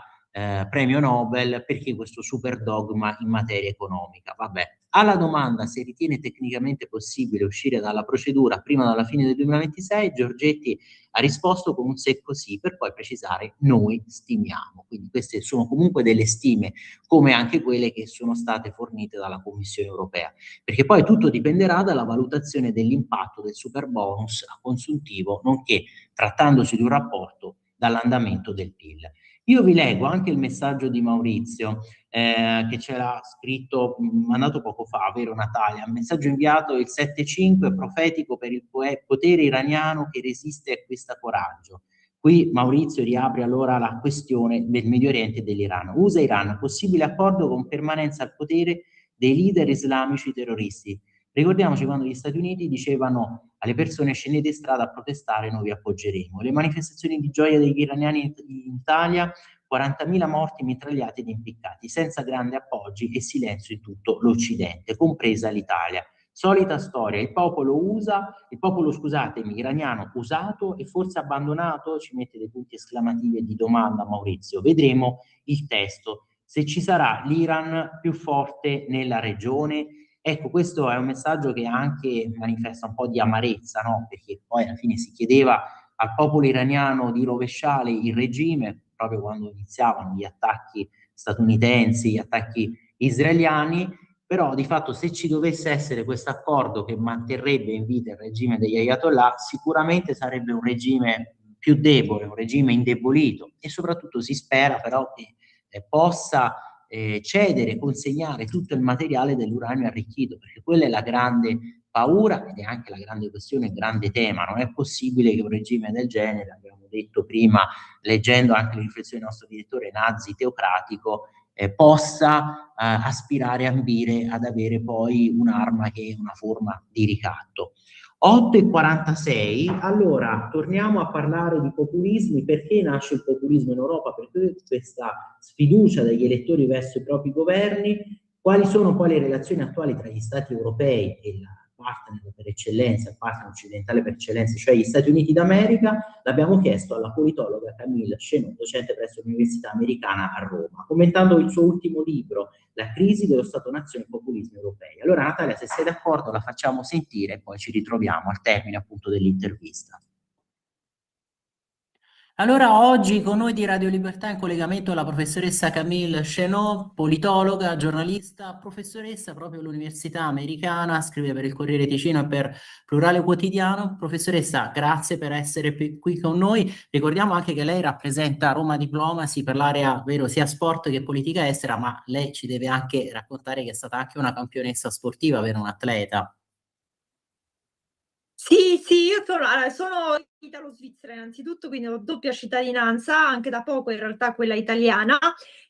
premio Nobel, perché questo super dogma in materia economica. Vabbè. Alla domanda se ritiene tecnicamente possibile uscire dalla procedura prima della fine del 2026, Giorgetti ha risposto con un secco sì, per poi precisare: noi stimiamo. Quindi queste sono comunque delle stime, come anche quelle che sono state fornite dalla Commissione europea, perché poi tutto dipenderà dalla valutazione dell'impatto del superbonus a consuntivo, nonché, trattandosi di un rapporto, dall'andamento del PIL. Io vi leggo anche il messaggio di Maurizio che ce l'ha scritto, mandato poco fa, vero Natalia? Un messaggio inviato il 7/5, profetico per il potere iraniano che resiste e acquista coraggio. Qui Maurizio riapre allora la questione del Medio Oriente e dell'Iran. USA-Iran, possibile accordo con permanenza al potere dei leader islamici terroristi. Ricordiamoci quando gli Stati Uniti dicevano alle persone: scendete in strada a protestare, noi vi appoggeremo. Le manifestazioni di gioia degli iraniani in Italia, 40.000 morti mitragliati ed impiccati, senza grandi appoggi e silenzio in tutto l'Occidente, compresa l'Italia. Solita storia, il popolo iraniano usato e forse abbandonato, ci mette dei punti esclamativi e di domanda Maurizio. Vedremo il testo, se ci sarà l'Iran più forte nella regione. Ecco, questo è un messaggio che anche manifesta un po' di amarezza, no? Perché poi alla fine si chiedeva al popolo iraniano di rovesciare il regime, proprio quando iniziavano gli attacchi statunitensi, gli attacchi israeliani, però di fatto se ci dovesse essere questo accordo che manterrebbe in vita il regime degli Ayatollah, sicuramente sarebbe un regime più debole, un regime indebolito, e soprattutto si spera però che possa cedere, consegnare tutto il materiale dell'uranio arricchito, perché quella è la grande paura ed è anche la grande questione, il grande tema. Non è possibile che un regime del genere, abbiamo detto prima, leggendo anche le riflessioni del nostro direttore, nazi teocratico, possa aspirare, ambire ad avere poi un'arma che è una forma di ricatto. 8:46, allora torniamo a parlare di populismi. Perché nasce il populismo in Europa? Perché questa sfiducia degli elettori verso i propri governi? Quali sono poi le relazioni attuali tra gli stati europei e la partner per eccellenza, il partner occidentale per eccellenza, cioè gli Stati Uniti d'America? L'abbiamo chiesto alla politologa Camille Chenot, docente presso l'Università Americana a Roma, commentando il suo ultimo libro, La crisi dello Stato-nazione e i populismi europei. Allora Natalia, se sei d'accordo, la facciamo sentire e poi ci ritroviamo al termine appunto dell'intervista. Allora, oggi con noi di Radio Libertà in collegamento la professoressa Camille Chenot, politologa, giornalista, professoressa proprio all'Università Americana, scrive per il Corriere Ticino e per Plurale Quotidiano. Professoressa, grazie per essere qui con noi. Ricordiamo anche che lei rappresenta Roma Diplomacy per l'area, vero, sia sport che politica estera, ma lei ci deve anche raccontare che è stata anche una campionessa sportiva, vero, un atleta. Sì, io sono italo-svizzera innanzitutto, quindi ho doppia cittadinanza, anche da poco in realtà quella italiana,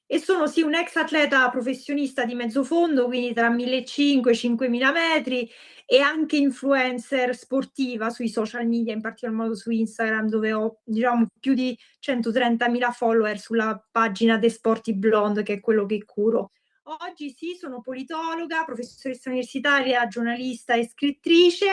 e sono sì un ex atleta professionista di mezzo fondo, quindi tra 1.500 e 5.000 metri, e anche influencer sportiva sui social media, in particolar modo su Instagram, dove ho diciamo più di 130.000 follower sulla pagina The Sporty Blonde, che è quello che curo. Oggi sì, sono politologa, professoressa universitaria, giornalista e scrittrice.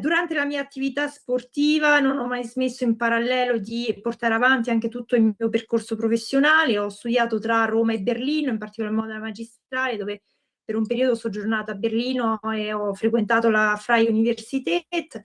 Durante la mia attività sportiva non ho mai smesso in parallelo di portare avanti anche tutto il mio percorso professionale. Ho studiato tra Roma e Berlino, in particolar modo la magistrale, dove per un periodo ho soggiornato a Berlino e ho frequentato la Freie Universität,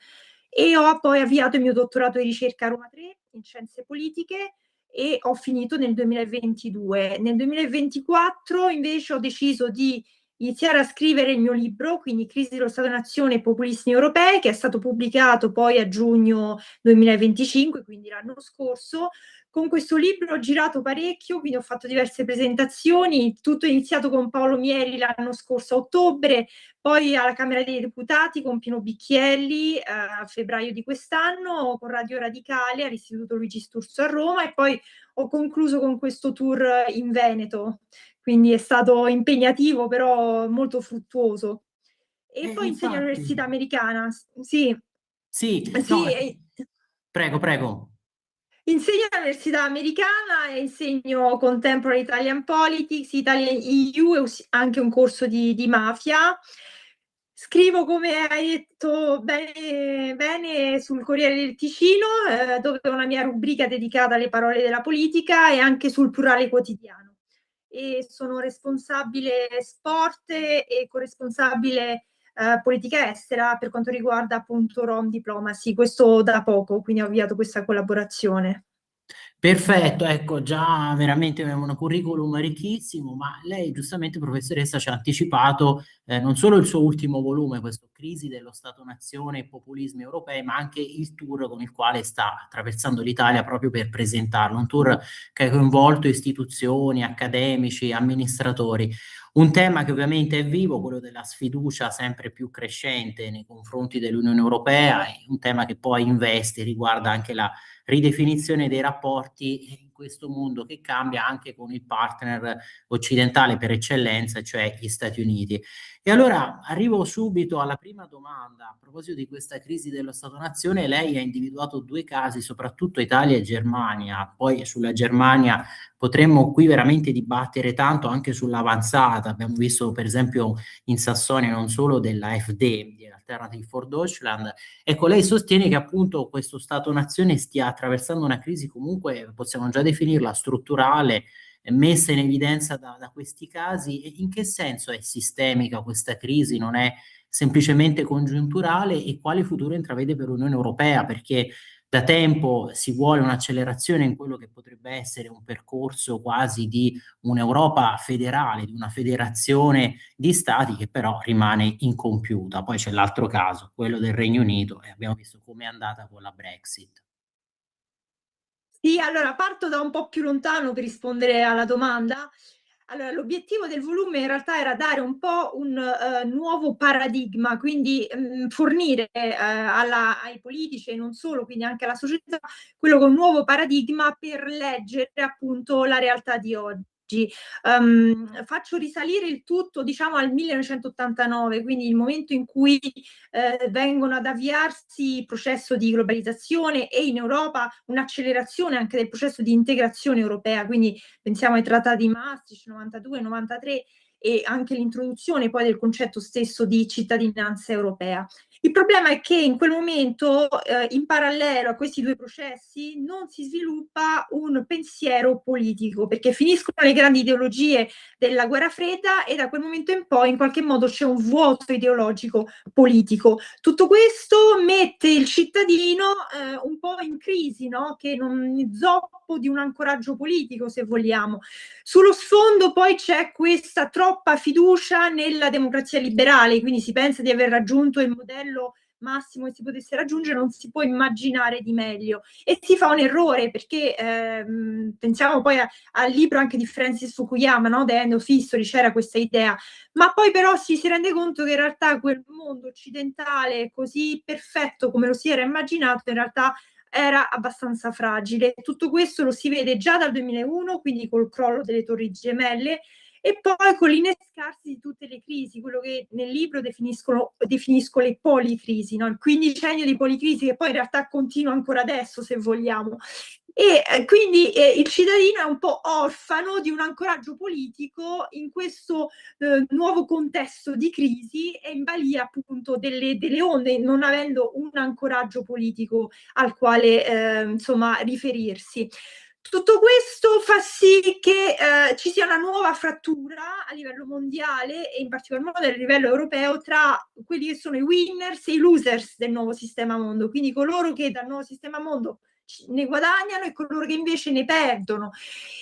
e ho poi avviato il mio dottorato di ricerca a Roma 3 in scienze politiche e ho finito nel 2022. Nel 2024 invece ho deciso di iniziare a scrivere il mio libro, quindi Crisi dello Stato-nazione e populismi europei, che è stato pubblicato poi a giugno 2025, quindi l'anno scorso. Con questo libro ho girato parecchio, quindi ho fatto diverse presentazioni, tutto è iniziato con Paolo Mieri l'anno scorso a ottobre, poi alla Camera dei Deputati con Pino Bicchielli a febbraio di quest'anno, con Radio Radicale all'Istituto Luigi Sturzo a Roma, e poi ho concluso con questo tour in Veneto. Quindi è stato impegnativo, però molto fruttuoso. E poi insegno all'Università Americana. Sì. No, prego. Insegno all'Università Americana e insegno Contemporary Italian Politics, Italian EU e anche un corso di mafia. Scrivo, come hai detto bene, sul Corriere del Ticino, dove ho una mia rubrica dedicata alle parole della politica, e anche sul Plurale Quotidiano. E sono responsabile sport e corresponsabile politica estera per quanto riguarda appunto Rom Diplomacy, questo da poco, quindi ho avviato questa collaborazione. Perfetto, ecco, già veramente un curriculum ricchissimo, ma lei giustamente, professoressa, ci ha anticipato non solo il suo ultimo volume, questo Crisi dello Stato-nazione e populismi europei, ma anche il tour con il quale sta attraversando l'Italia proprio per presentarlo, un tour che ha coinvolto istituzioni, accademici, amministratori. Un tema che ovviamente è vivo, quello della sfiducia sempre più crescente nei confronti dell'Unione Europea, è un tema che poi investe, riguarda anche la ridefinizione dei rapporti in questo mondo che cambia anche con il partner occidentale per eccellenza, cioè gli Stati Uniti. E allora arrivo subito alla prima domanda. A proposito di questa crisi dello Stato-nazione, lei ha individuato due casi, soprattutto Italia e Germania. Poi sulla Germania potremmo qui veramente dibattere tanto anche sull'avanzata. Abbiamo visto per esempio in Sassonia non solo dell'AfD, di Alternative for Deutschland. Ecco, lei sostiene che appunto questo Stato-nazione stia attraversando una crisi comunque, possiamo già definirla strutturale, messa in evidenza da questi casi. E in che senso è sistemica questa crisi? Non è semplicemente congiunturale? E quale futuro intravede per l'Unione Europea? Perché da tempo si vuole un'accelerazione in quello che potrebbe essere un percorso quasi di un'Europa federale, di una federazione di stati che però rimane incompiuta. Poi c'è l'altro caso, quello del Regno Unito, e abbiamo visto com'è andata con la Brexit. Sì, allora parto da un po' più lontano per rispondere alla domanda. Allora, l'obiettivo del volume in realtà era dare un po' un nuovo paradigma, quindi fornire ai politici e non solo, quindi anche alla società, quello con un nuovo paradigma per leggere appunto la realtà di oggi. Faccio risalire il tutto, diciamo, al 1989, quindi il momento in cui vengono ad avviarsi il processo di globalizzazione e in Europa un'accelerazione anche del processo di integrazione europea, quindi pensiamo ai trattati di Maastricht 92, 93 e anche l'introduzione poi del concetto stesso di cittadinanza europea. Il problema è che in quel momento, in parallelo a questi due processi, non si sviluppa un pensiero politico, perché finiscono le grandi ideologie della guerra fredda e da quel momento in poi in qualche modo c'è un vuoto ideologico politico. Tutto questo mette il cittadino un po' in crisi, no? Che non zoppo di un ancoraggio politico, se vogliamo. Sullo sfondo poi c'è questa troppa fiducia nella democrazia liberale, quindi si pensa di aver raggiunto il modello massimo che si potesse raggiungere, non si può immaginare di meglio e si fa un errore perché pensiamo poi al libro anche di Francis Fukuyama, no? The End of History, c'era questa idea, ma poi però si rende conto che in realtà quel mondo occidentale così perfetto come lo si era immaginato in realtà era abbastanza fragile. Tutto questo lo si vede già dal 2001, quindi col crollo delle Torri Gemelle, e poi con l'innescarsi di tutte le crisi, quello che nel libro definisco le policrisi, no? Il quindicennio di policrisi che poi in realtà continua ancora adesso, se vogliamo. E quindi il cittadino è un po' orfano di un ancoraggio politico in questo nuovo contesto di crisi e in balia appunto delle onde, non avendo un ancoraggio politico al quale insomma riferirsi. Tutto questo fa sì che ci sia una nuova frattura a livello mondiale e in particolar modo a livello europeo tra quelli che sono i winners e i losers del nuovo sistema mondo, quindi coloro che dal nuovo sistema mondo ne guadagnano e coloro che invece ne perdono.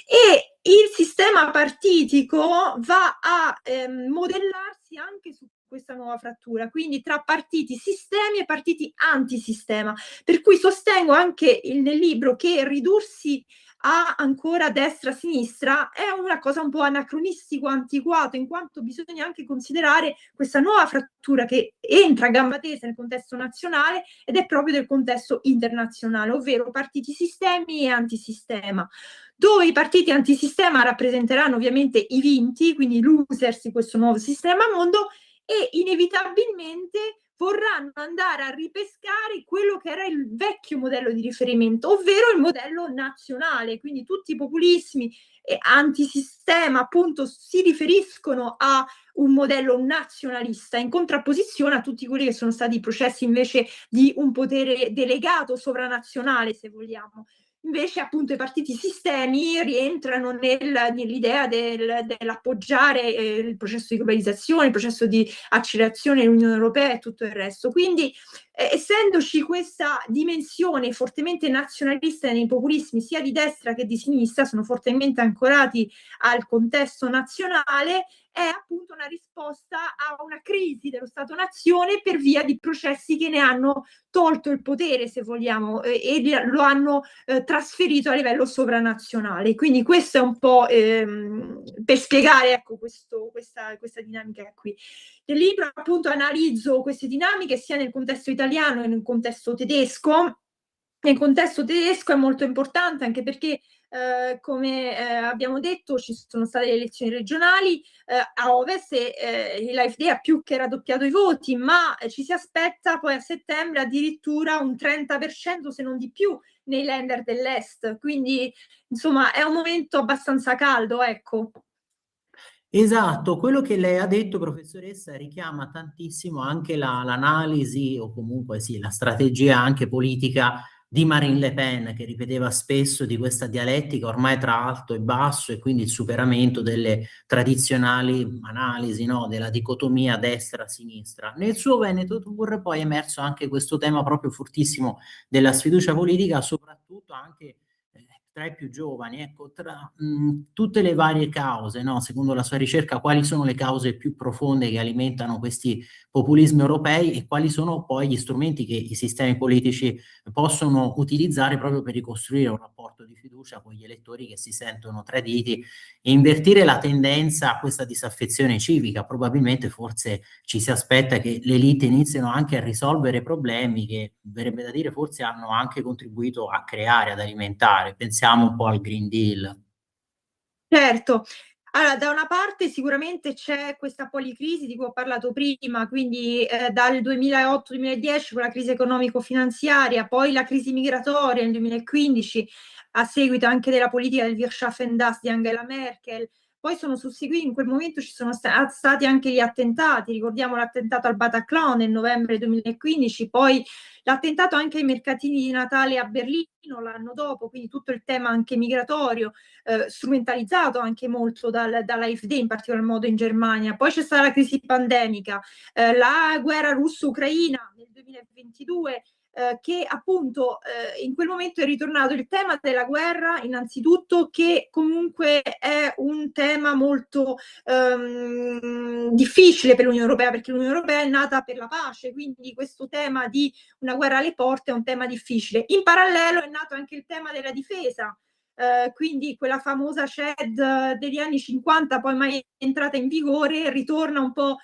E il sistema partitico va a modellarsi anche su questa nuova frattura, quindi tra partiti sistemi e partiti antisistema, per cui sostengo anche nel libro che ridursi a ancora destra-sinistra è una cosa un po' anacronistico, antiquato, in quanto bisogna anche considerare questa nuova frattura che entra a gamba tesa nel contesto nazionale ed è proprio del contesto internazionale, ovvero partiti sistemi e antisistema, dove i partiti antisistema rappresenteranno ovviamente i vinti, quindi i losers di questo nuovo sistema mondo, e inevitabilmente vorranno andare a ripescare quello che era il vecchio modello di riferimento, ovvero il modello nazionale, quindi tutti i populismi antisistema appunto si riferiscono a un modello nazionalista in contrapposizione a tutti quelli che sono stati i processi invece di un potere delegato sovranazionale, se vogliamo. Invece appunto i partiti sistemi rientrano nell'idea dell'appoggiare il processo di globalizzazione, il processo di accelerazione dell'Unione Europea e tutto il resto. Quindi essendoci questa dimensione fortemente nazionalista nei populismi sia di destra che di sinistra, sono fortemente ancorati al contesto nazionale, è appunto una risposta a una crisi dello Stato-nazione per via di processi che ne hanno tolto il potere, se vogliamo, e lo hanno trasferito a livello sovranazionale. Quindi questo è un po' per spiegare ecco, questa dinamica qui. Nel libro appunto analizzo queste dinamiche sia nel contesto italiano che nel contesto tedesco. Nel contesto tedesco è molto importante anche perché come abbiamo detto, ci sono state le elezioni regionali, a Ovest l'AfD ha più che raddoppiato i voti, ma ci si aspetta poi a settembre addirittura un 30% se non di più nei Länder dell'Est, quindi insomma è un momento abbastanza caldo, ecco. Esatto, quello che lei ha detto, professoressa, richiama tantissimo anche l'analisi o comunque sì, la strategia anche politica di Marine Le Pen, che ripeteva spesso di questa dialettica ormai tra alto e basso e quindi il superamento delle tradizionali analisi, no, della dicotomia destra-sinistra. Nel suo Veneto Tour poi è emerso anche questo tema proprio fortissimo della sfiducia politica, soprattutto anche tra i più giovani, ecco, tra tutte le varie cause, no? Secondo la sua ricerca, quali sono le cause più profonde che alimentano questi populismi europei e quali sono poi gli strumenti che i sistemi politici possono utilizzare proprio per ricostruire un rapporto di fiducia con gli elettori che si sentono traditi e invertire la tendenza a questa disaffezione civica. Probabilmente forse ci si aspetta che le elite iniziano anche a risolvere problemi che, verrebbe da dire, forse hanno anche contribuito a creare, ad alimentare. Pensiamo un po' al Green Deal. Certo. Allora, da una parte sicuramente c'è questa policrisi di cui ho parlato prima, quindi dal 2008-2010 con la crisi economico-finanziaria, poi la crisi migratoria nel 2015, a seguito anche della politica del Wirtschaffen das di Angela Merkel. Poi sono susseguiti, in quel momento ci sono stati anche gli attentati, ricordiamo l'attentato al Bataclan nel novembre 2015, poi l'attentato anche ai mercatini di Natale a Berlino l'anno dopo, quindi tutto il tema anche migratorio, strumentalizzato anche molto dall'AfD, in particolar modo in Germania. Poi c'è stata la crisi pandemica, la guerra russo-ucraina nel 2022, che appunto in quel momento è ritornato il tema della guerra, innanzitutto, che comunque è un tema molto difficile per l'Unione Europea, perché l'Unione Europea è nata per la pace, quindi questo tema di una guerra alle porte è un tema difficile. In parallelo è nato anche il tema della difesa, quindi quella famosa CED degli anni 50, poi mai entrata in vigore, ritorna un po'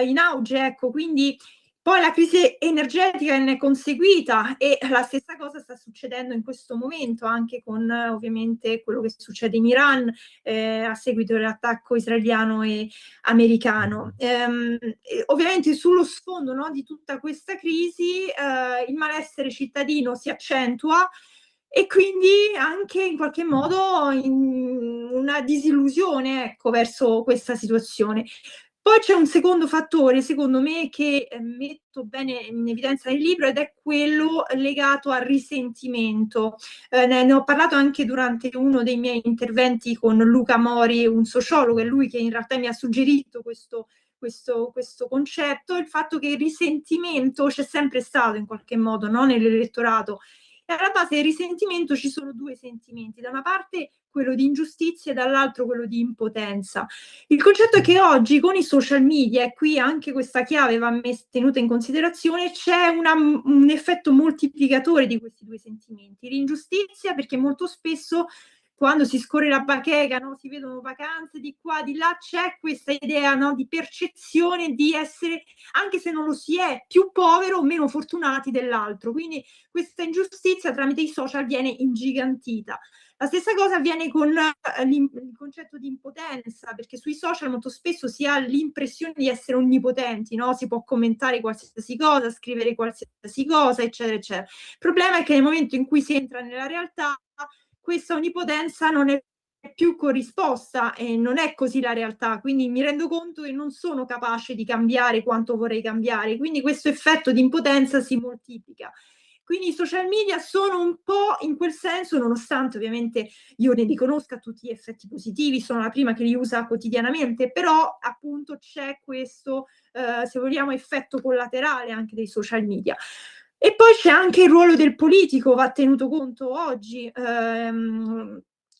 in auge, ecco, quindi poi la crisi energetica ne è conseguita e la stessa cosa sta succedendo in questo momento anche con ovviamente quello che succede in Iran a seguito dell'attacco israeliano e americano. Ovviamente sullo sfondo, no, di tutta questa crisi il malessere cittadino si accentua e quindi anche in qualche modo una disillusione, ecco, verso questa situazione. Poi c'è un secondo fattore, secondo me, che metto bene in evidenza nel libro ed è quello legato al risentimento. Ne ho parlato anche durante uno dei miei interventi con Luca Mori, un sociologo, è lui che in realtà mi ha suggerito questo concetto, il fatto che il risentimento c'è sempre stato in qualche modo, no? Nell'elettorato. E alla base del risentimento ci sono due sentimenti, da una parte quello di ingiustizia e dall'altro quello di impotenza. Il concetto è che oggi con i social media, e qui anche questa chiave va tenuta in considerazione, c'è un effetto moltiplicatore di questi due sentimenti. L'ingiustizia, perché molto spesso quando si scorre la bacheca, no, si vedono vacanze di qua, di là, c'è questa idea, no, di percezione di essere, anche se non lo si è, più povero o meno fortunati dell'altro. Quindi questa ingiustizia tramite i social viene ingigantita. La stessa cosa avviene con il concetto di impotenza, perché sui social molto spesso si ha l'impressione di essere onnipotenti, no? Si può commentare qualsiasi cosa, scrivere qualsiasi cosa, eccetera, eccetera. Il problema è che nel momento in cui si entra nella realtà, questa onnipotenza non è più corrisposta e non è così la realtà, quindi mi rendo conto che non sono capace di cambiare quanto vorrei cambiare, quindi questo effetto di impotenza si moltiplica. Quindi i social media sono un po' in quel senso, nonostante ovviamente io ne riconosca tutti gli effetti positivi, sono la prima che li usa quotidianamente, però appunto c'è questo, se vogliamo, effetto collaterale anche dei social media. E poi c'è anche il ruolo del politico, va tenuto conto oggi.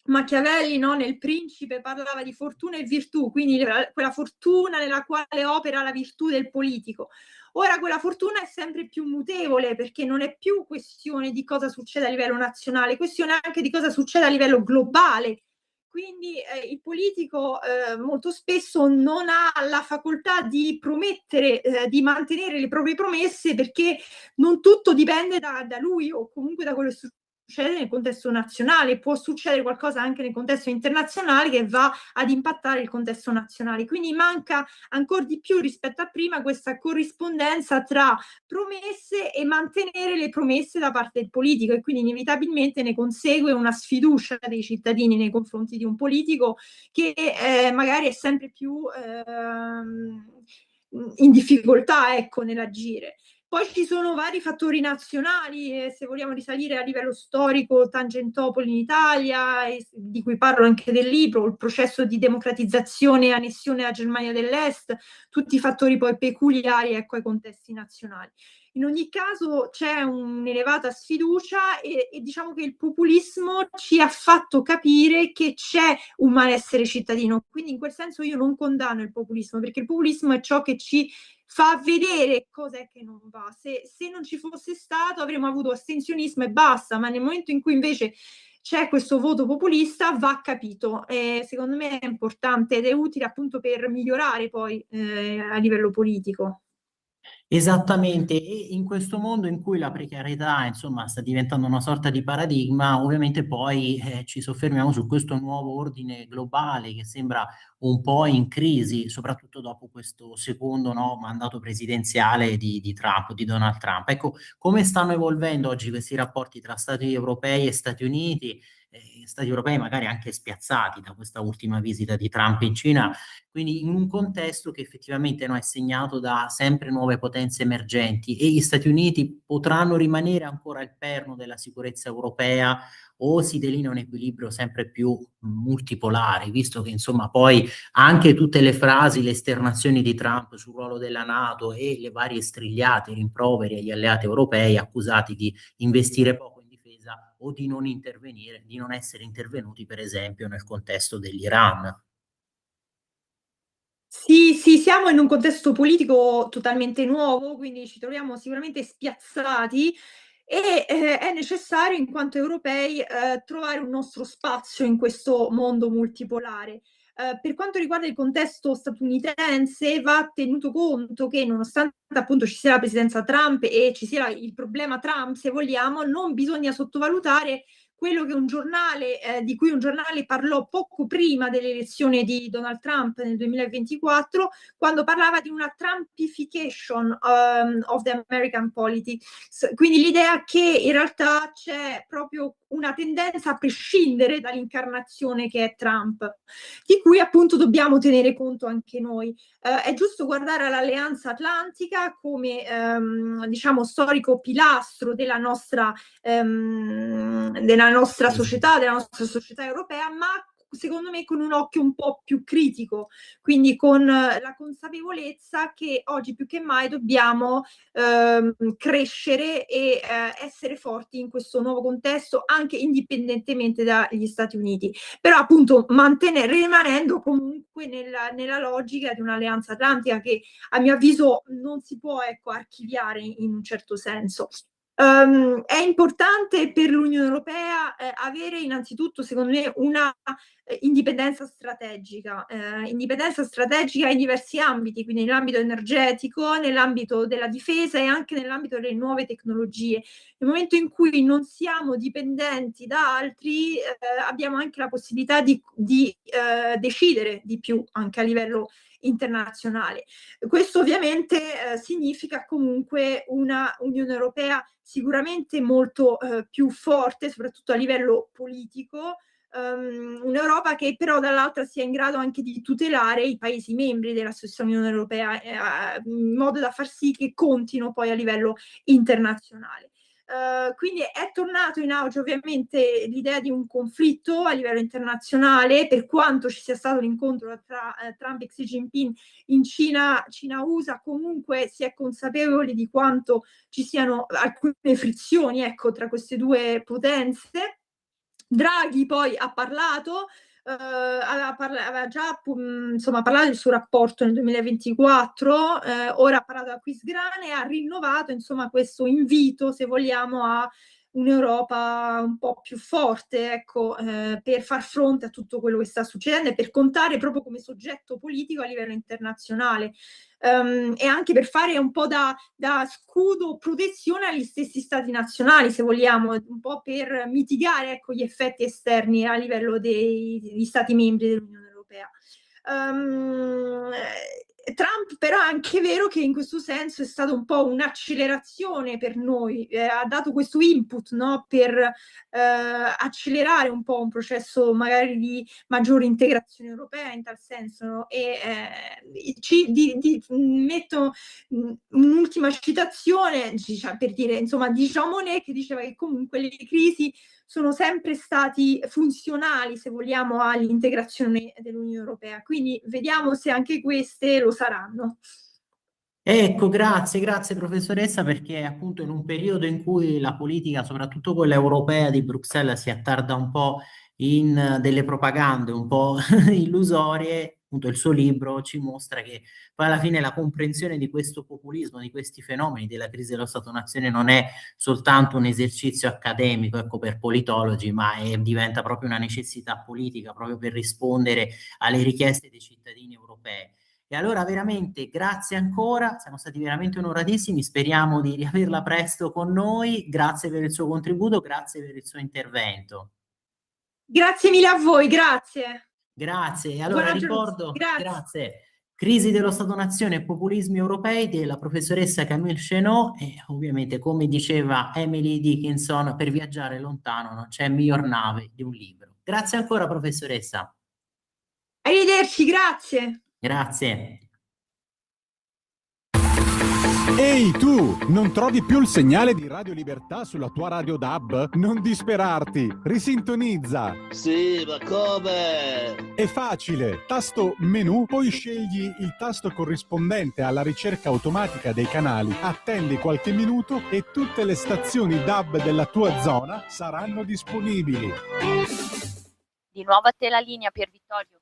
Machiavelli, no, nel Principe parlava di fortuna e virtù, quindi quella fortuna nella quale opera la virtù del politico. Ora quella fortuna è sempre più mutevole perché non è più questione di cosa succede a livello nazionale, è questione anche di cosa succede a livello globale. Quindi il politico molto spesso non ha la facoltà di promettere, di mantenere le proprie promesse perché non tutto dipende da lui o comunque da quello che succede nel contesto nazionale, può succedere qualcosa anche nel contesto internazionale che va ad impattare il contesto nazionale. Quindi manca ancora di più rispetto a prima questa corrispondenza tra promesse e mantenere le promesse da parte del politico, e quindi inevitabilmente ne consegue una sfiducia dei cittadini nei confronti di un politico che magari è sempre più in difficoltà, ecco, nell'agire. Poi ci sono vari fattori nazionali, se vogliamo risalire a livello storico, Tangentopoli in Italia, di cui parlo anche del libro, il processo di democratizzazione e annessione alla Germania dell'Est, tutti i fattori poi peculiari, ecco, ai contesti nazionali. In ogni caso c'è un'elevata sfiducia e diciamo che il populismo ci ha fatto capire che c'è un malessere cittadino, quindi in quel senso io non condanno il populismo, perché il populismo è ciò che ci fa vedere cos'è che non va. Se non ci fosse stato avremmo avuto astensionismo e basta, ma nel momento in cui invece c'è questo voto populista va capito. Secondo me è importante ed è utile appunto per migliorare poi a livello politico. Esattamente, e in questo mondo in cui la precarietà, insomma, sta diventando una sorta di paradigma, ovviamente poi ci soffermiamo su questo nuovo ordine globale che sembra un po' in crisi, soprattutto dopo questo secondo, no, mandato presidenziale di Trump, di Donald Trump. Ecco, come stanno evolvendo oggi questi rapporti tra Stati europei e Stati Uniti? Stati europei magari anche spiazzati da questa ultima visita di Trump in Cina, quindi in un contesto che effettivamente, no, è segnato da sempre nuove potenze emergenti, e gli Stati Uniti potranno rimanere ancora il perno della sicurezza europea o si delinea un equilibrio sempre più multipolare, visto che insomma poi anche tutte le frasi, le esternazioni di Trump sul ruolo della NATO e le varie strigliate, rimproveri agli alleati europei accusati di investire poco in difesa o di non intervenire, di non essere intervenuti per esempio nel contesto dell'Iran. Sì, siamo in un contesto politico totalmente nuovo, quindi ci troviamo sicuramente spiazzati e è necessario, in quanto europei, trovare un nostro spazio in questo mondo multipolare. Per quanto riguarda il contesto statunitense, va tenuto conto che nonostante appunto ci sia la presidenza Trump e ci sia il problema Trump, se vogliamo, non bisogna sottovalutare quello che di cui un giornale parlò poco prima dell'elezione di Donald Trump nel 2024, quando parlava di una Trumpification of the American politics, quindi l'idea che in realtà c'è proprio una tendenza a prescindere dall'incarnazione che è Trump, di cui appunto dobbiamo tenere conto anche noi. È giusto guardare all'Alleanza Atlantica come diciamo storico pilastro della nostra società europea, ma secondo me con un occhio un po' più critico, quindi con la consapevolezza che oggi più che mai dobbiamo crescere e essere forti in questo nuovo contesto, anche indipendentemente dagli Stati Uniti, però appunto rimanendo comunque nella logica di un'alleanza atlantica che a mio avviso non si può, ecco, archiviare in un certo senso. È importante per l'Unione Europea avere innanzitutto, secondo me, una indipendenza strategica in diversi ambiti, quindi nell'ambito energetico, nell'ambito della difesa e anche nell'ambito delle nuove tecnologie. Nel momento in cui non siamo dipendenti da altri, abbiamo anche la possibilità di decidere di più anche a livello internazionale. Questo ovviamente significa comunque una Unione Europea sicuramente molto più forte, soprattutto a livello politico, un'Europa che però dall'altra sia in grado anche di tutelare i Paesi membri della stessa Unione Europea, in modo da far sì che contino poi a livello internazionale. Quindi è tornato in auge ovviamente l'idea di un conflitto a livello internazionale, per quanto ci sia stato l'incontro tra Trump e Xi Jinping in Cina-USA, comunque si è consapevoli di quanto ci siano alcune frizioni, ecco, tra queste due potenze. Draghi poi ha parlato, aveva già parlato del suo rapporto nel 2024, ora ha parlato a Aquisgrana e ha rinnovato insomma questo invito, se vogliamo, a un'Europa un po' più forte, ecco, per far fronte a tutto quello che sta succedendo e per contare proprio come soggetto politico a livello internazionale. E anche per fare un po' da scudo protezione agli stessi stati nazionali, se vogliamo, un po' per mitigare, ecco, gli effetti esterni a livello degli stati membri dell'Unione Europea. Trump però è anche vero che in questo senso è stato un po' un'accelerazione per noi, ha dato questo input, no, per accelerare un po' un processo magari di maggiore integrazione europea in tal senso, no? E metto un'ultima citazione per dire, insomma, di Jean Monnet, che diceva che comunque le crisi sono sempre stati funzionali, se vogliamo, all'integrazione dell'Unione Europea. Quindi vediamo se anche queste lo saranno. Ecco, grazie professoressa, perché appunto in un periodo in cui la politica, soprattutto quella europea di Bruxelles, si attarda un po' in delle propagande un po' illusorie, appunto il suo libro ci mostra che poi alla fine la comprensione di questo populismo, di questi fenomeni della crisi dello Stato-nazione non è soltanto un esercizio accademico, ecco, per politologi, ma diventa proprio una necessità politica, proprio per rispondere alle richieste dei cittadini europei. E allora veramente grazie ancora, siamo stati veramente onoratissimi, speriamo di riaverla presto con noi, grazie per il suo contributo, grazie per il suo intervento. Grazie mille a voi, grazie. Grazie, allora Buona ricordo, grazie. Crisi dello Stato-nazione e populismi europei della professoressa Camille Chenot e ovviamente, come diceva Emily Dickinson, per viaggiare lontano non c'è miglior nave di un libro. Grazie ancora professoressa. Arrivederci, grazie. Grazie. Ehi tu, non trovi più il segnale di Radio Libertà sulla tua radio DAB? Non disperarti, risintonizza. Sì, ma come? È facile, tasto menu, poi scegli il tasto corrispondente alla ricerca automatica dei canali, attendi qualche minuto e tutte le stazioni DAB della tua zona saranno disponibili. Di nuovo a te la linea, Pier Vittorio.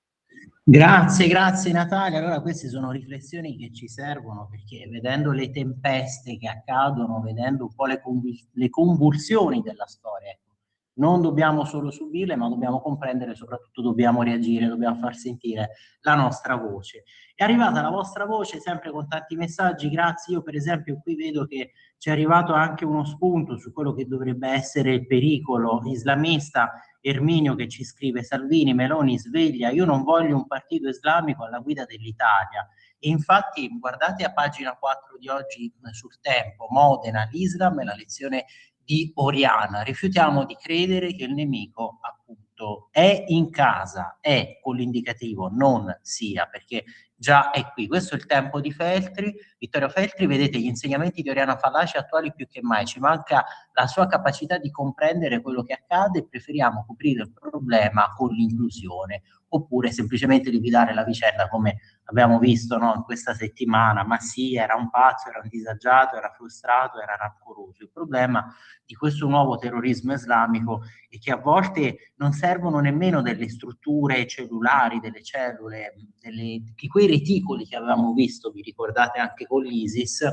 Grazie Natalia. Allora queste sono riflessioni che ci servono perché vedendo le tempeste che accadono, vedendo un po' le convulsioni della storia, ecco, non dobbiamo solo subirle, ma dobbiamo comprendere, soprattutto dobbiamo reagire, dobbiamo far sentire la nostra voce. È arrivata la vostra voce sempre con tanti messaggi, grazie. Io per esempio qui vedo che ci è arrivato anche uno spunto su quello che dovrebbe essere il pericolo islamista. Erminio che ci scrive: Salvini, Meloni, sveglia, io non voglio un partito islamico alla guida dell'Italia. E infatti guardate a pagina 4 di oggi sul Tempo, Modena, l'Islam e la lezione di Oriana. Rifiutiamo di credere che il nemico appunto è in casa, è con l'indicativo non sia, perché già è qui. Questo è il tempo di Feltri, Vittorio Feltri. Vedete gli insegnamenti di Oriana Fallaci attuali più che mai, ci manca la sua capacità di comprendere quello che accade e preferiamo coprire il problema con l'inclusione oppure semplicemente liquidare la vicenda come abbiamo visto, no, in questa settimana. Ma sì, era un pazzo, era un disagiato, era frustrato, era rancoroso. Il problema di questo nuovo terrorismo islamico è che a volte non servono nemmeno delle strutture cellulari, delle cellule, di quei reticoli che avevamo visto, vi ricordate anche con l'ISIS,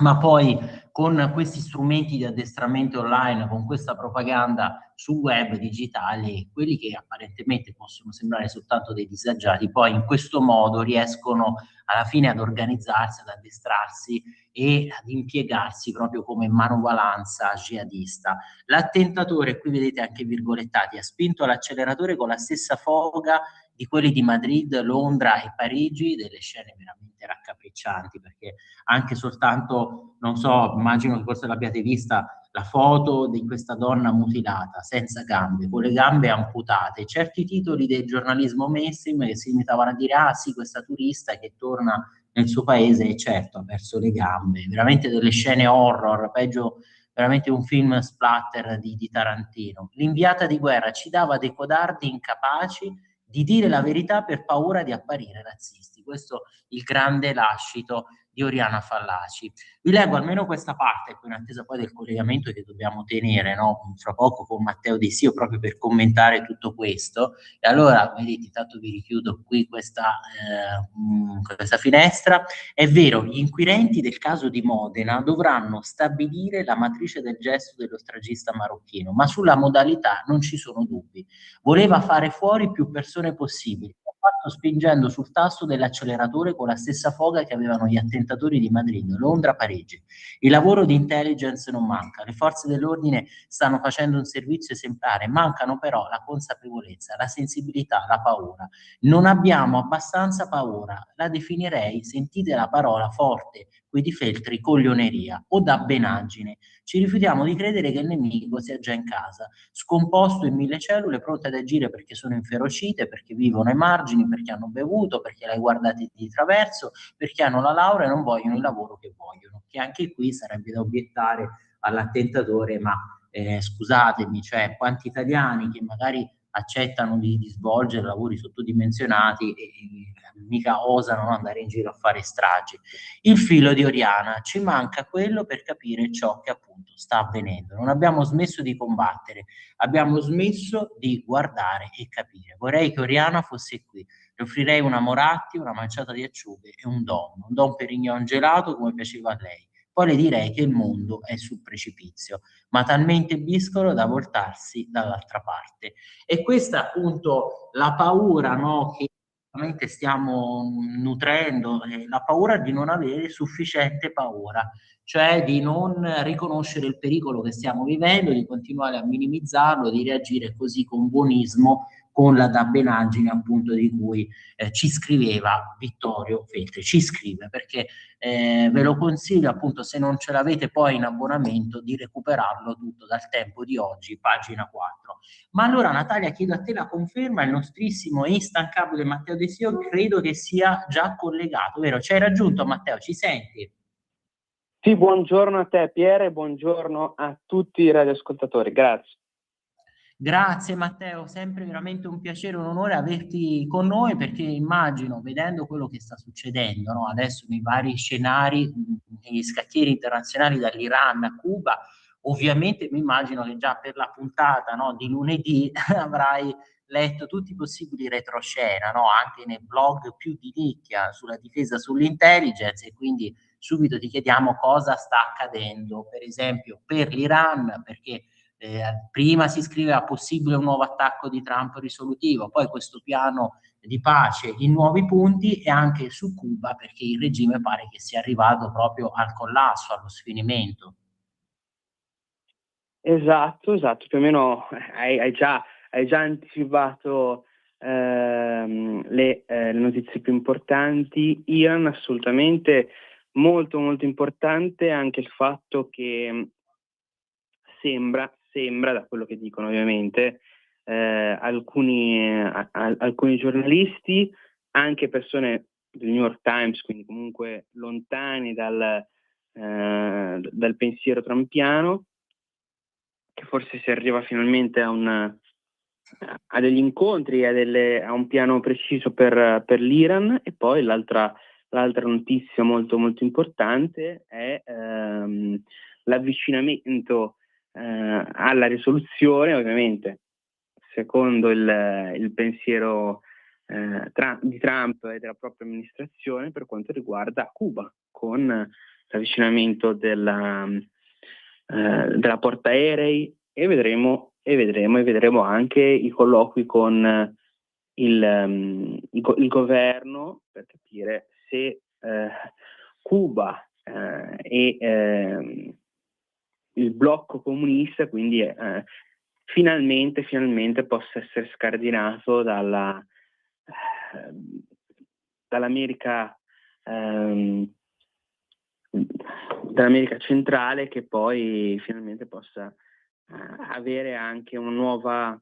ma poi con questi strumenti di addestramento online, con questa propaganda su web digitali, quelli che apparentemente possono sembrare soltanto dei disagiati, poi in questo modo riescono alla fine ad organizzarsi, ad addestrarsi e ad impiegarsi proprio come manovalanza jihadista. L'attentatore, qui vedete anche virgolettati, ha spinto l'acceleratore con la stessa foga di quelli di Madrid, Londra e Parigi, delle scene veramente raccapriccianti, perché anche soltanto, non so, immagino che forse l'abbiate vista, la foto di questa donna mutilata, senza gambe, con le gambe amputate, certi titoli del giornalismo mainstream che si limitavano a dire ah sì, questa turista che torna nel suo paese e certo ha perso le gambe, veramente delle scene horror, peggio veramente un film splatter di Tarantino. L'inviata di guerra ci dava dei codardi incapaci di dire la verità per paura di apparire razzisti. Questo il grande lascito di Oriana Fallaci. Vi leggo almeno questa parte, in attesa poi del collegamento che dobbiamo tenere, no? Fra poco con Matteo De Sio, proprio per commentare tutto questo. E allora, vedete, intanto vi richiudo qui questa finestra. È vero, gli inquirenti del caso di Modena dovranno stabilire la matrice del gesto dello stragista marocchino, ma sulla modalità non ci sono dubbi. Voleva fare fuori più persone possibili, fatto spingendo sul tasto dell'acceleratore con la stessa foga che avevano gli attentatori di Madrid, Londra, Parigi. Il lavoro di intelligence non manca, le forze dell'ordine stanno facendo un servizio esemplare, mancano però la consapevolezza, la sensibilità, la paura. Non abbiamo abbastanza paura, la definirei, sentite la parola forte, quei difetti, coglioneria o dabbenaggine. Ci rifiutiamo di credere che il nemico sia già in casa, scomposto in 1000 cellule, pronte ad agire perché sono inferocite, perché vivono ai margini, perché hanno bevuto, perché l'hai guardati di traverso, perché hanno la laurea e non vogliono il lavoro che vogliono. Che anche qui sarebbe da obiettare all'attentatore, ma scusatemi, cioè quanti italiani che magari accettano di svolgere lavori sottodimensionati e mica osano andare in giro a fare stragi. Il filo di Oriana, ci manca quello per capire ciò che appunto sta avvenendo. Non abbiamo smesso di combattere, abbiamo smesso di guardare e capire. Vorrei che Oriana fosse qui. Le offrirei una Moratti, una manciata di acciughe e un Don Perignon gelato come piaceva a lei. Poi le direi che il mondo è sul precipizio, ma talmente biscolo da voltarsi dall'altra parte. E questa appunto la paura, no, che veramente stiamo nutrendo, la paura di non avere sufficiente paura, cioè di non riconoscere il pericolo che stiamo vivendo, di continuare a minimizzarlo, di reagire così con buonismo, con la dabbenaggine appunto di cui ci scriveva Vittorio Feltri. Ci scrive perché ve lo consiglio appunto, se non ce l'avete poi in abbonamento, di recuperarlo tutto dal Tempo di oggi, pagina 4. Ma allora Natalia, chiedo a te la conferma, il nostrissimo e instancabile Matteo De Sio credo che sia già collegato, vero? Ci hai raggiunto Matteo, ci senti? Sì, buongiorno a te Pier e buongiorno a tutti i radioascoltatori, grazie. Grazie Matteo, sempre veramente un piacere, un onore averti con noi, perché immagino, vedendo quello che sta succedendo, no, adesso nei vari scenari, negli scacchieri internazionali dall'Iran a Cuba, ovviamente mi immagino che già per la puntata, no, di lunedì avrai letto tutti i possibili retroscena, no, anche nei blog più di nicchia sulla difesa, sull'intelligence, e quindi subito ti chiediamo cosa sta accadendo, per esempio per l'Iran, perché prima si scriveva possibile un nuovo attacco di Trump risolutivo, poi questo piano di pace in nuovi punti, e anche su Cuba perché il regime pare che sia arrivato proprio al collasso, allo sfinimento. Esatto, più o meno hai già anticipato le notizie più importanti. Iran assolutamente molto molto importante, anche il fatto che sembra da quello che dicono ovviamente alcuni giornalisti, anche persone del New York Times, quindi comunque lontani dal pensiero trumpiano, che forse si arriva finalmente a degli incontri, a un piano preciso per l'Iran. E poi l'altra notizia molto molto importante è l'avvicinamento alla risoluzione, ovviamente secondo il pensiero di Trump e della propria amministrazione, per quanto riguarda Cuba, con l'avvicinamento della portaerei, e vedremo anche i colloqui con il governo, per capire se Cuba e il blocco comunista quindi finalmente possa essere scardinato dall'America centrale, che poi finalmente possa avere anche una nuova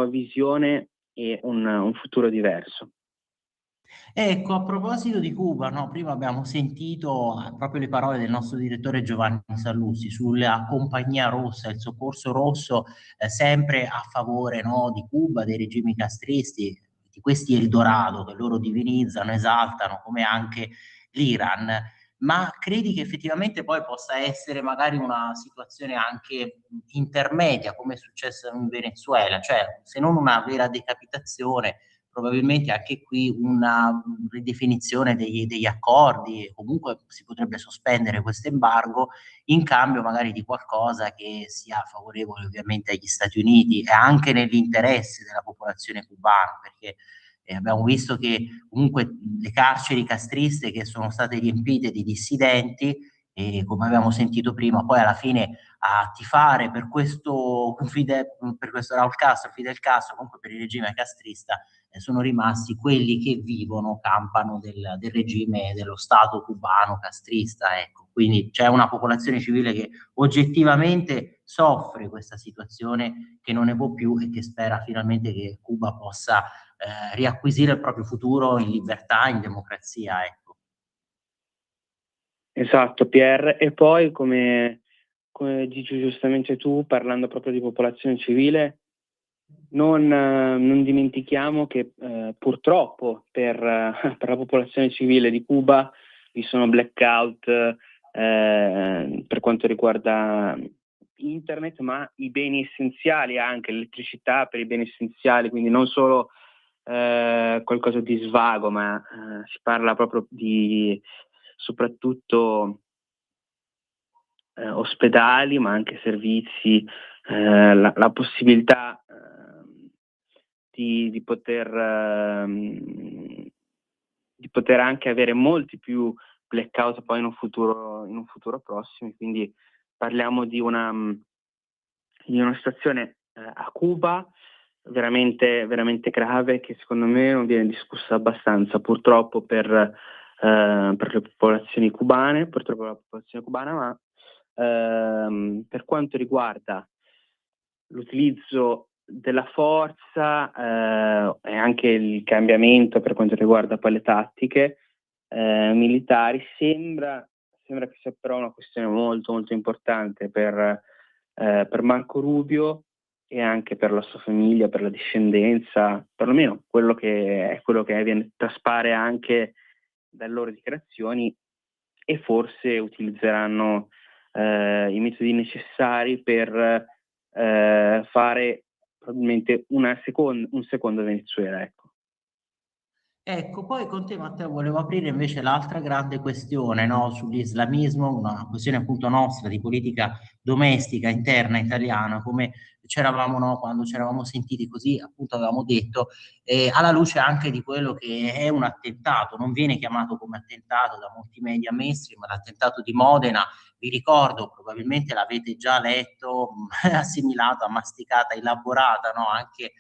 visione e un futuro diverso. Ecco, a proposito di Cuba, no, prima abbiamo sentito proprio le parole del nostro direttore Giovanni Sallusti sulla Compagnia Rossa, il soccorso rosso, sempre a favore, no, di Cuba, dei regimi castristi, di questi Eldorado che loro divinizzano, esaltano, come anche l'Iran. ma credi che effettivamente poi possa essere magari una situazione anche intermedia, come è successo in Venezuela, cioè se non una vera decapitazione, probabilmente anche qui una ridefinizione degli accordi, e comunque si potrebbe sospendere questo embargo in cambio magari di qualcosa che sia favorevole ovviamente agli Stati Uniti e anche nell'interesse della popolazione cubana, perché abbiamo visto che comunque le carceri castriste che sono state riempite di dissidenti e come abbiamo sentito prima, poi alla fine a tifare per questo Raul Castro, Fidel Castro, comunque per il regime castrista, sono rimasti quelli che vivono, campano del regime dello Stato cubano castrista, ecco. Quindi c'è una popolazione civile che oggettivamente soffre questa situazione, che non ne può più e che spera finalmente che Cuba possa riacquisire il proprio futuro in libertà, in democrazia, ecco. Esatto, Pier. E poi, come dici giustamente tu, parlando proprio di popolazione civile, non dimentichiamo che purtroppo per la popolazione civile di Cuba vi sono blackout per quanto riguarda internet, ma i beni essenziali, anche l'elettricità per i beni essenziali, quindi non solo qualcosa di svago, ma si parla proprio di soprattutto ospedali, ma anche servizi, la possibilità di poter anche avere molti più blackout poi in un futuro prossimo. Quindi parliamo di una situazione a Cuba veramente, veramente grave, che secondo me non viene discussa abbastanza, purtroppo per le popolazioni cubane, purtroppo la popolazione cubana, ma per quanto riguarda l'utilizzo della forza e anche il cambiamento per quanto riguarda poi le tattiche militari, sembra che sia però una questione molto molto importante per Marco Rubio e anche per la sua famiglia, per la discendenza, perlomeno quello che traspare anche dalle loro dichiarazioni, e forse utilizzeranno i metodi necessari per fare probabilmente un secondo Venezuela, ecco. Ecco, poi con te Matteo volevo aprire invece l'altra grande questione, no, sull'islamismo, una questione appunto nostra di politica domestica interna italiana, come c'eravamo, no, quando ci eravamo sentiti così, appunto avevamo detto, alla luce anche di quello che è un attentato, non viene chiamato come attentato da molti media mainstream, ma l'attentato di Modena, vi ricordo, probabilmente l'avete già letto, assimilata, masticata, elaborata, no, anche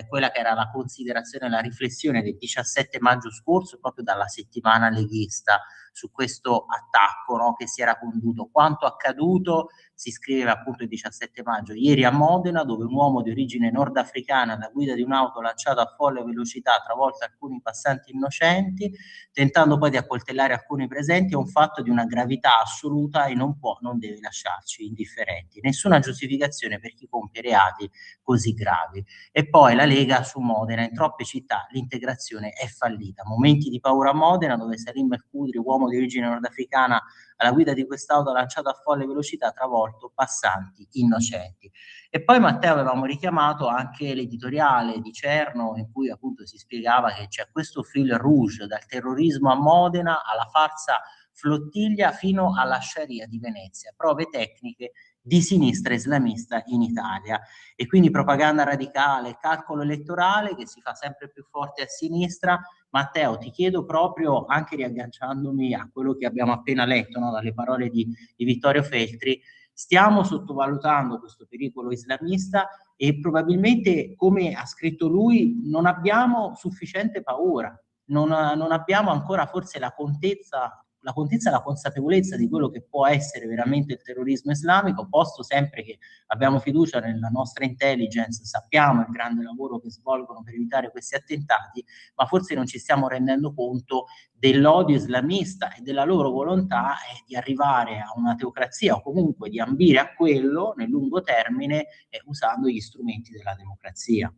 quella che era la considerazione, la riflessione del 17 maggio scorso, proprio dalla settimana leghista, su questo attacco, no, che si era conduto. Quanto accaduto, si scriveva appunto il 17 maggio, ieri a Modena, dove un uomo di origine nordafricana alla guida di un'auto lanciata a folle velocità ha travolto alcuni passanti innocenti, tentando poi di accoltellare alcuni presenti, è un fatto di una gravità assoluta e non deve lasciarci indifferenti. Nessuna giustificazione per chi compie reati così gravi. E poi la Lega su Modena, in troppe città l'integrazione è fallita. Momenti di paura a Modena, dove Salim El Khudri, uomo di origine nordafricana alla guida di quest'auto lanciata a folle velocità, ha travolto passanti innocenti. E poi Matteo avevamo richiamato anche l'editoriale di Cerno, in cui appunto si spiegava che c'è questo fil rouge dal terrorismo a Modena alla farsa flottiglia fino alla Sharia di Venezia, prove tecniche di sinistra islamista in Italia. E quindi propaganda radicale, calcolo elettorale che si fa sempre più forte a sinistra. Matteo, ti chiedo proprio, anche riagganciandomi a quello che abbiamo appena letto, no, dalle parole di Vittorio Feltri, stiamo sottovalutando questo pericolo islamista e probabilmente, come ha scritto lui, non abbiamo sufficiente paura, non abbiamo ancora forse la contezza e la consapevolezza di quello che può essere veramente il terrorismo islamico, posto sempre che abbiamo fiducia nella nostra intelligence, sappiamo il grande lavoro che svolgono per evitare questi attentati, ma forse non ci stiamo rendendo conto dell'odio islamista e della loro volontà di arrivare a una teocrazia o comunque di ambire a quello nel lungo termine usando gli strumenti della democrazia.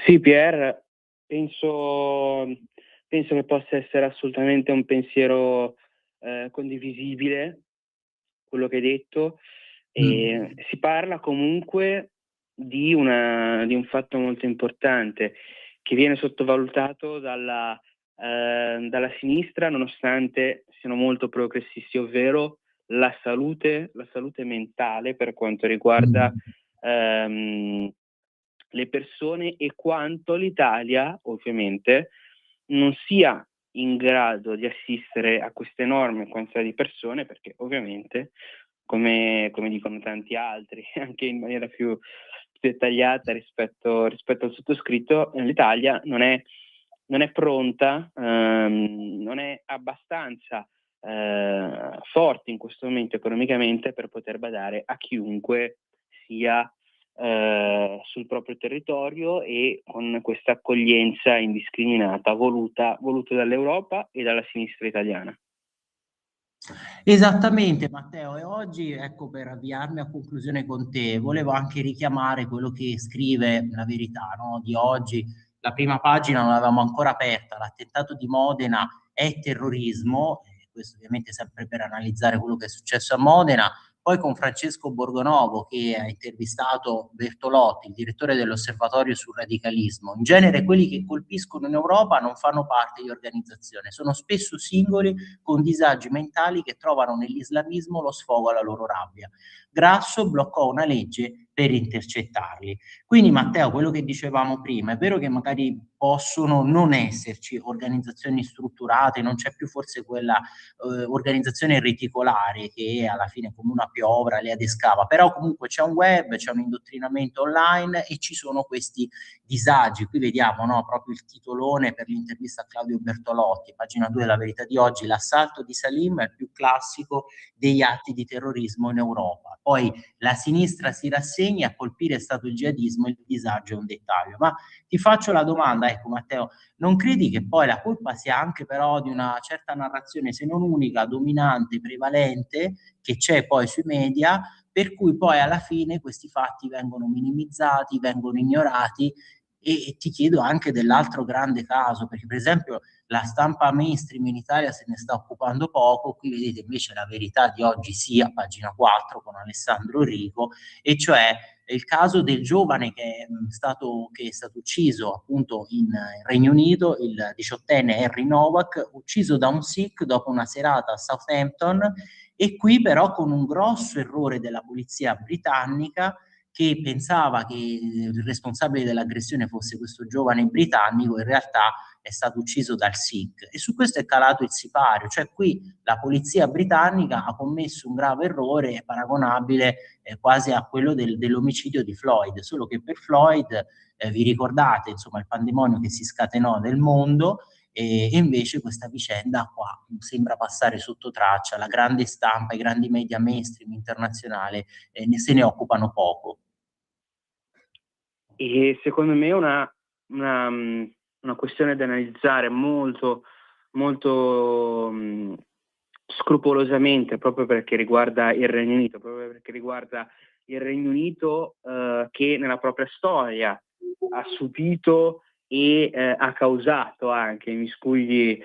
Sì, Pier, penso penso che possa essere assolutamente un pensiero condivisibile, quello che hai detto, e si parla comunque di un fatto molto importante che viene sottovalutato dalla sinistra, nonostante siano molto progressisti, ovvero la salute mentale per quanto riguarda le persone, e quanto l'Italia ovviamente non sia in grado di assistere a questa enorme quantità di persone, perché ovviamente, come dicono tanti altri, anche in maniera più dettagliata rispetto al sottoscritto, l'Italia non è pronta, non è abbastanza forte in questo momento economicamente per poter badare a chiunque sia sul proprio territorio, e con questa accoglienza indiscriminata voluta dall'Europa e dalla sinistra italiana. Esattamente, Matteo, e oggi, ecco, per avviarmi a conclusione con te, volevo anche richiamare quello che scrive La Verità, no, di oggi. La prima pagina non l'avevamo ancora aperta: l'attentato di Modena è terrorismo, questo ovviamente sempre per analizzare quello che è successo a Modena. Poi con Francesco Borgonovo, che ha intervistato Bertolotti, il direttore dell'Osservatorio sul radicalismo. In genere quelli che colpiscono in Europa non fanno parte di organizzazione, sono spesso singoli con disagi mentali che trovano nell'islamismo lo sfogo alla loro rabbia. Grasso bloccò una legge per intercettarli. Quindi, Matteo, quello che dicevamo prima, è vero che magari possono non esserci organizzazioni strutturate, non c'è più forse quella organizzazione reticolare che alla fine come una piovra le adescava, però comunque c'è un web, c'è un indottrinamento online e ci sono questi disagi. Qui vediamo, no, proprio il titolone per l'intervista a Claudio Bertolotti, pagina 2 della Verità di oggi: l'assalto di Salim è il più classico degli atti di terrorismo in Europa. Poi la sinistra si rassegna, a colpire è stato il jihadismo, il disagio è un dettaglio. Ma ti faccio la domanda, ecco Matteo, non credi che poi la colpa sia anche però di una certa narrazione, se non unica, dominante, prevalente, che c'è poi sui media, per cui poi alla fine questi fatti vengono minimizzati, vengono ignorati? E ti chiedo anche dell'altro grande caso, perché per esempio la stampa mainstream in Italia se ne sta occupando poco. Qui vedete invece La Verità di oggi, sì, a pagina 4 con Alessandro Rico, e cioè il caso del giovane che è stato ucciso appunto in Regno Unito, il 18enne Harry Novak, ucciso da un Sikh dopo una serata a Southampton, e qui però con un grosso errore della polizia britannica, che pensava che il responsabile dell'aggressione fosse questo giovane britannico, in realtà è stato ucciso dal Sikh. E su questo è calato il sipario, cioè qui la polizia britannica ha commesso un grave errore paragonabile quasi a quello dell'omicidio di Floyd, solo che per Floyd vi ricordate insomma il pandemonio che si scatenò nel mondo, e invece questa vicenda qua sembra passare sotto traccia, la grande stampa, i grandi media mainstream internazionale se ne occupano poco. E secondo me è una questione da analizzare molto, molto scrupolosamente, proprio perché riguarda il Regno Unito, che nella propria storia ha subito e ha causato anche miscugli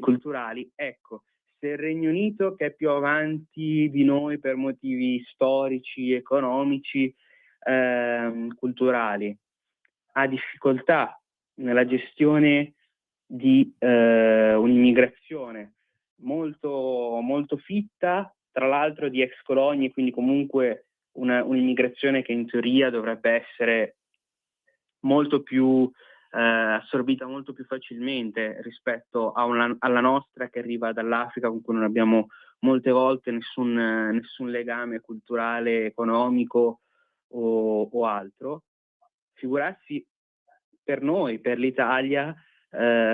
culturali. Ecco, se il Regno Unito, che è più avanti di noi per motivi storici, economici, culturali, ha difficoltà nella gestione di un'immigrazione molto, molto fitta, tra l'altro di ex colonie, quindi comunque un'immigrazione che in teoria dovrebbe essere molto più assorbita molto più facilmente rispetto alla nostra, che arriva dall'Africa, con cui non abbiamo molte volte nessun legame culturale, economico o altro. Figurarsi per noi, per l'Italia,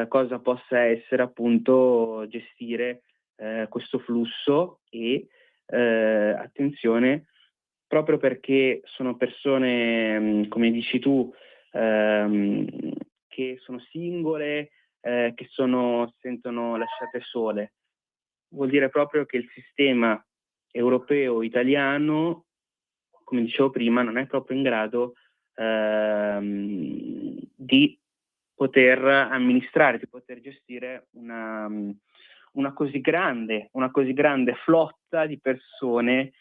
cosa possa essere appunto gestire questo flusso e attenzione, proprio perché sono persone, come dici tu, che sono singole, che si sentono lasciate sole. Vuol dire proprio che il sistema europeo italiano, come dicevo prima, non è proprio in grado di poter amministrare, di poter gestire una così grande flotta di persone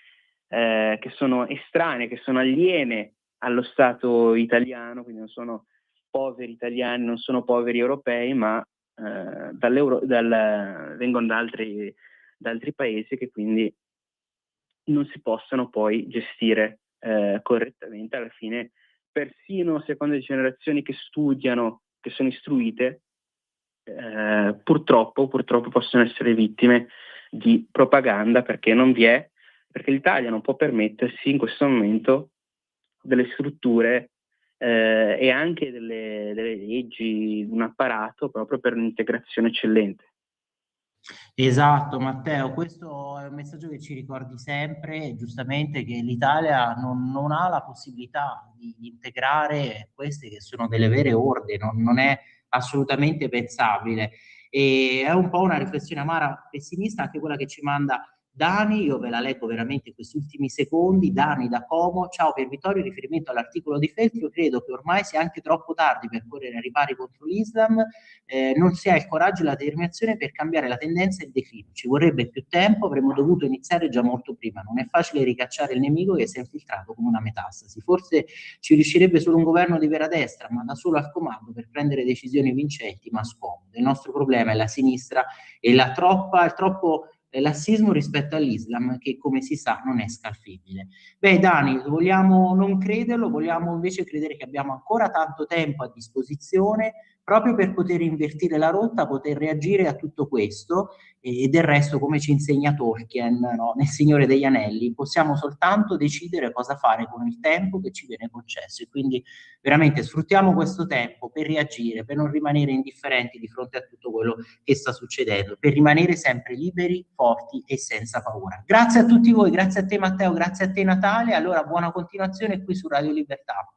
che sono estranee, che sono aliene allo Stato italiano, quindi non sono poveri italiani, non sono poveri europei, ma vengono da altri paesi, che quindi non si possono poi gestire correttamente. Alla fine, persino seconde generazioni che studiano, che sono istruite, purtroppo possono essere vittime di propaganda, perché l'Italia non può permettersi in questo momento delle strutture e anche delle leggi, un apparato proprio per un'integrazione eccellente. Esatto, Matteo, questo è un messaggio che ci ricordi sempre, giustamente, che l'Italia non ha la possibilità di integrare queste che sono delle vere orde, non è assolutamente pensabile. E è un po' una riflessione amara, pessimista, anche quella che ci manda Dani. Io ve la leggo veramente in questi ultimi secondi. Dani da Como: ciao Pier Vittorio, in riferimento all'articolo di Feltri, io credo che ormai sia anche troppo tardi per correre ai ripari contro l'Islam, non si ha il coraggio e la determinazione per cambiare la tendenza e il declino, ci vorrebbe più tempo, avremmo dovuto iniziare già molto prima, non è facile ricacciare il nemico che si è infiltrato come una metastasi, forse ci riuscirebbe solo un governo di vera destra, ma da solo al comando per prendere decisioni vincenti ma scomode. Il nostro problema è la sinistra e il troppo lassismo rispetto all'Islam, che come si sa non è scalfibile. Beh, Dani, vogliamo non crederlo, vogliamo invece credere che abbiamo ancora tanto tempo a disposizione proprio per poter invertire la rotta, poter reagire a tutto questo, e del resto, come ci insegna Tolkien, no, nel Signore degli Anelli, possiamo soltanto decidere cosa fare con il tempo che ci viene concesso, e quindi veramente sfruttiamo questo tempo per reagire, per non rimanere indifferenti di fronte a tutto quello che sta succedendo, per rimanere sempre liberi, forti e senza paura. Grazie a tutti voi, grazie a te Matteo, grazie a te Natalia, allora buona continuazione qui su Radio Libertà.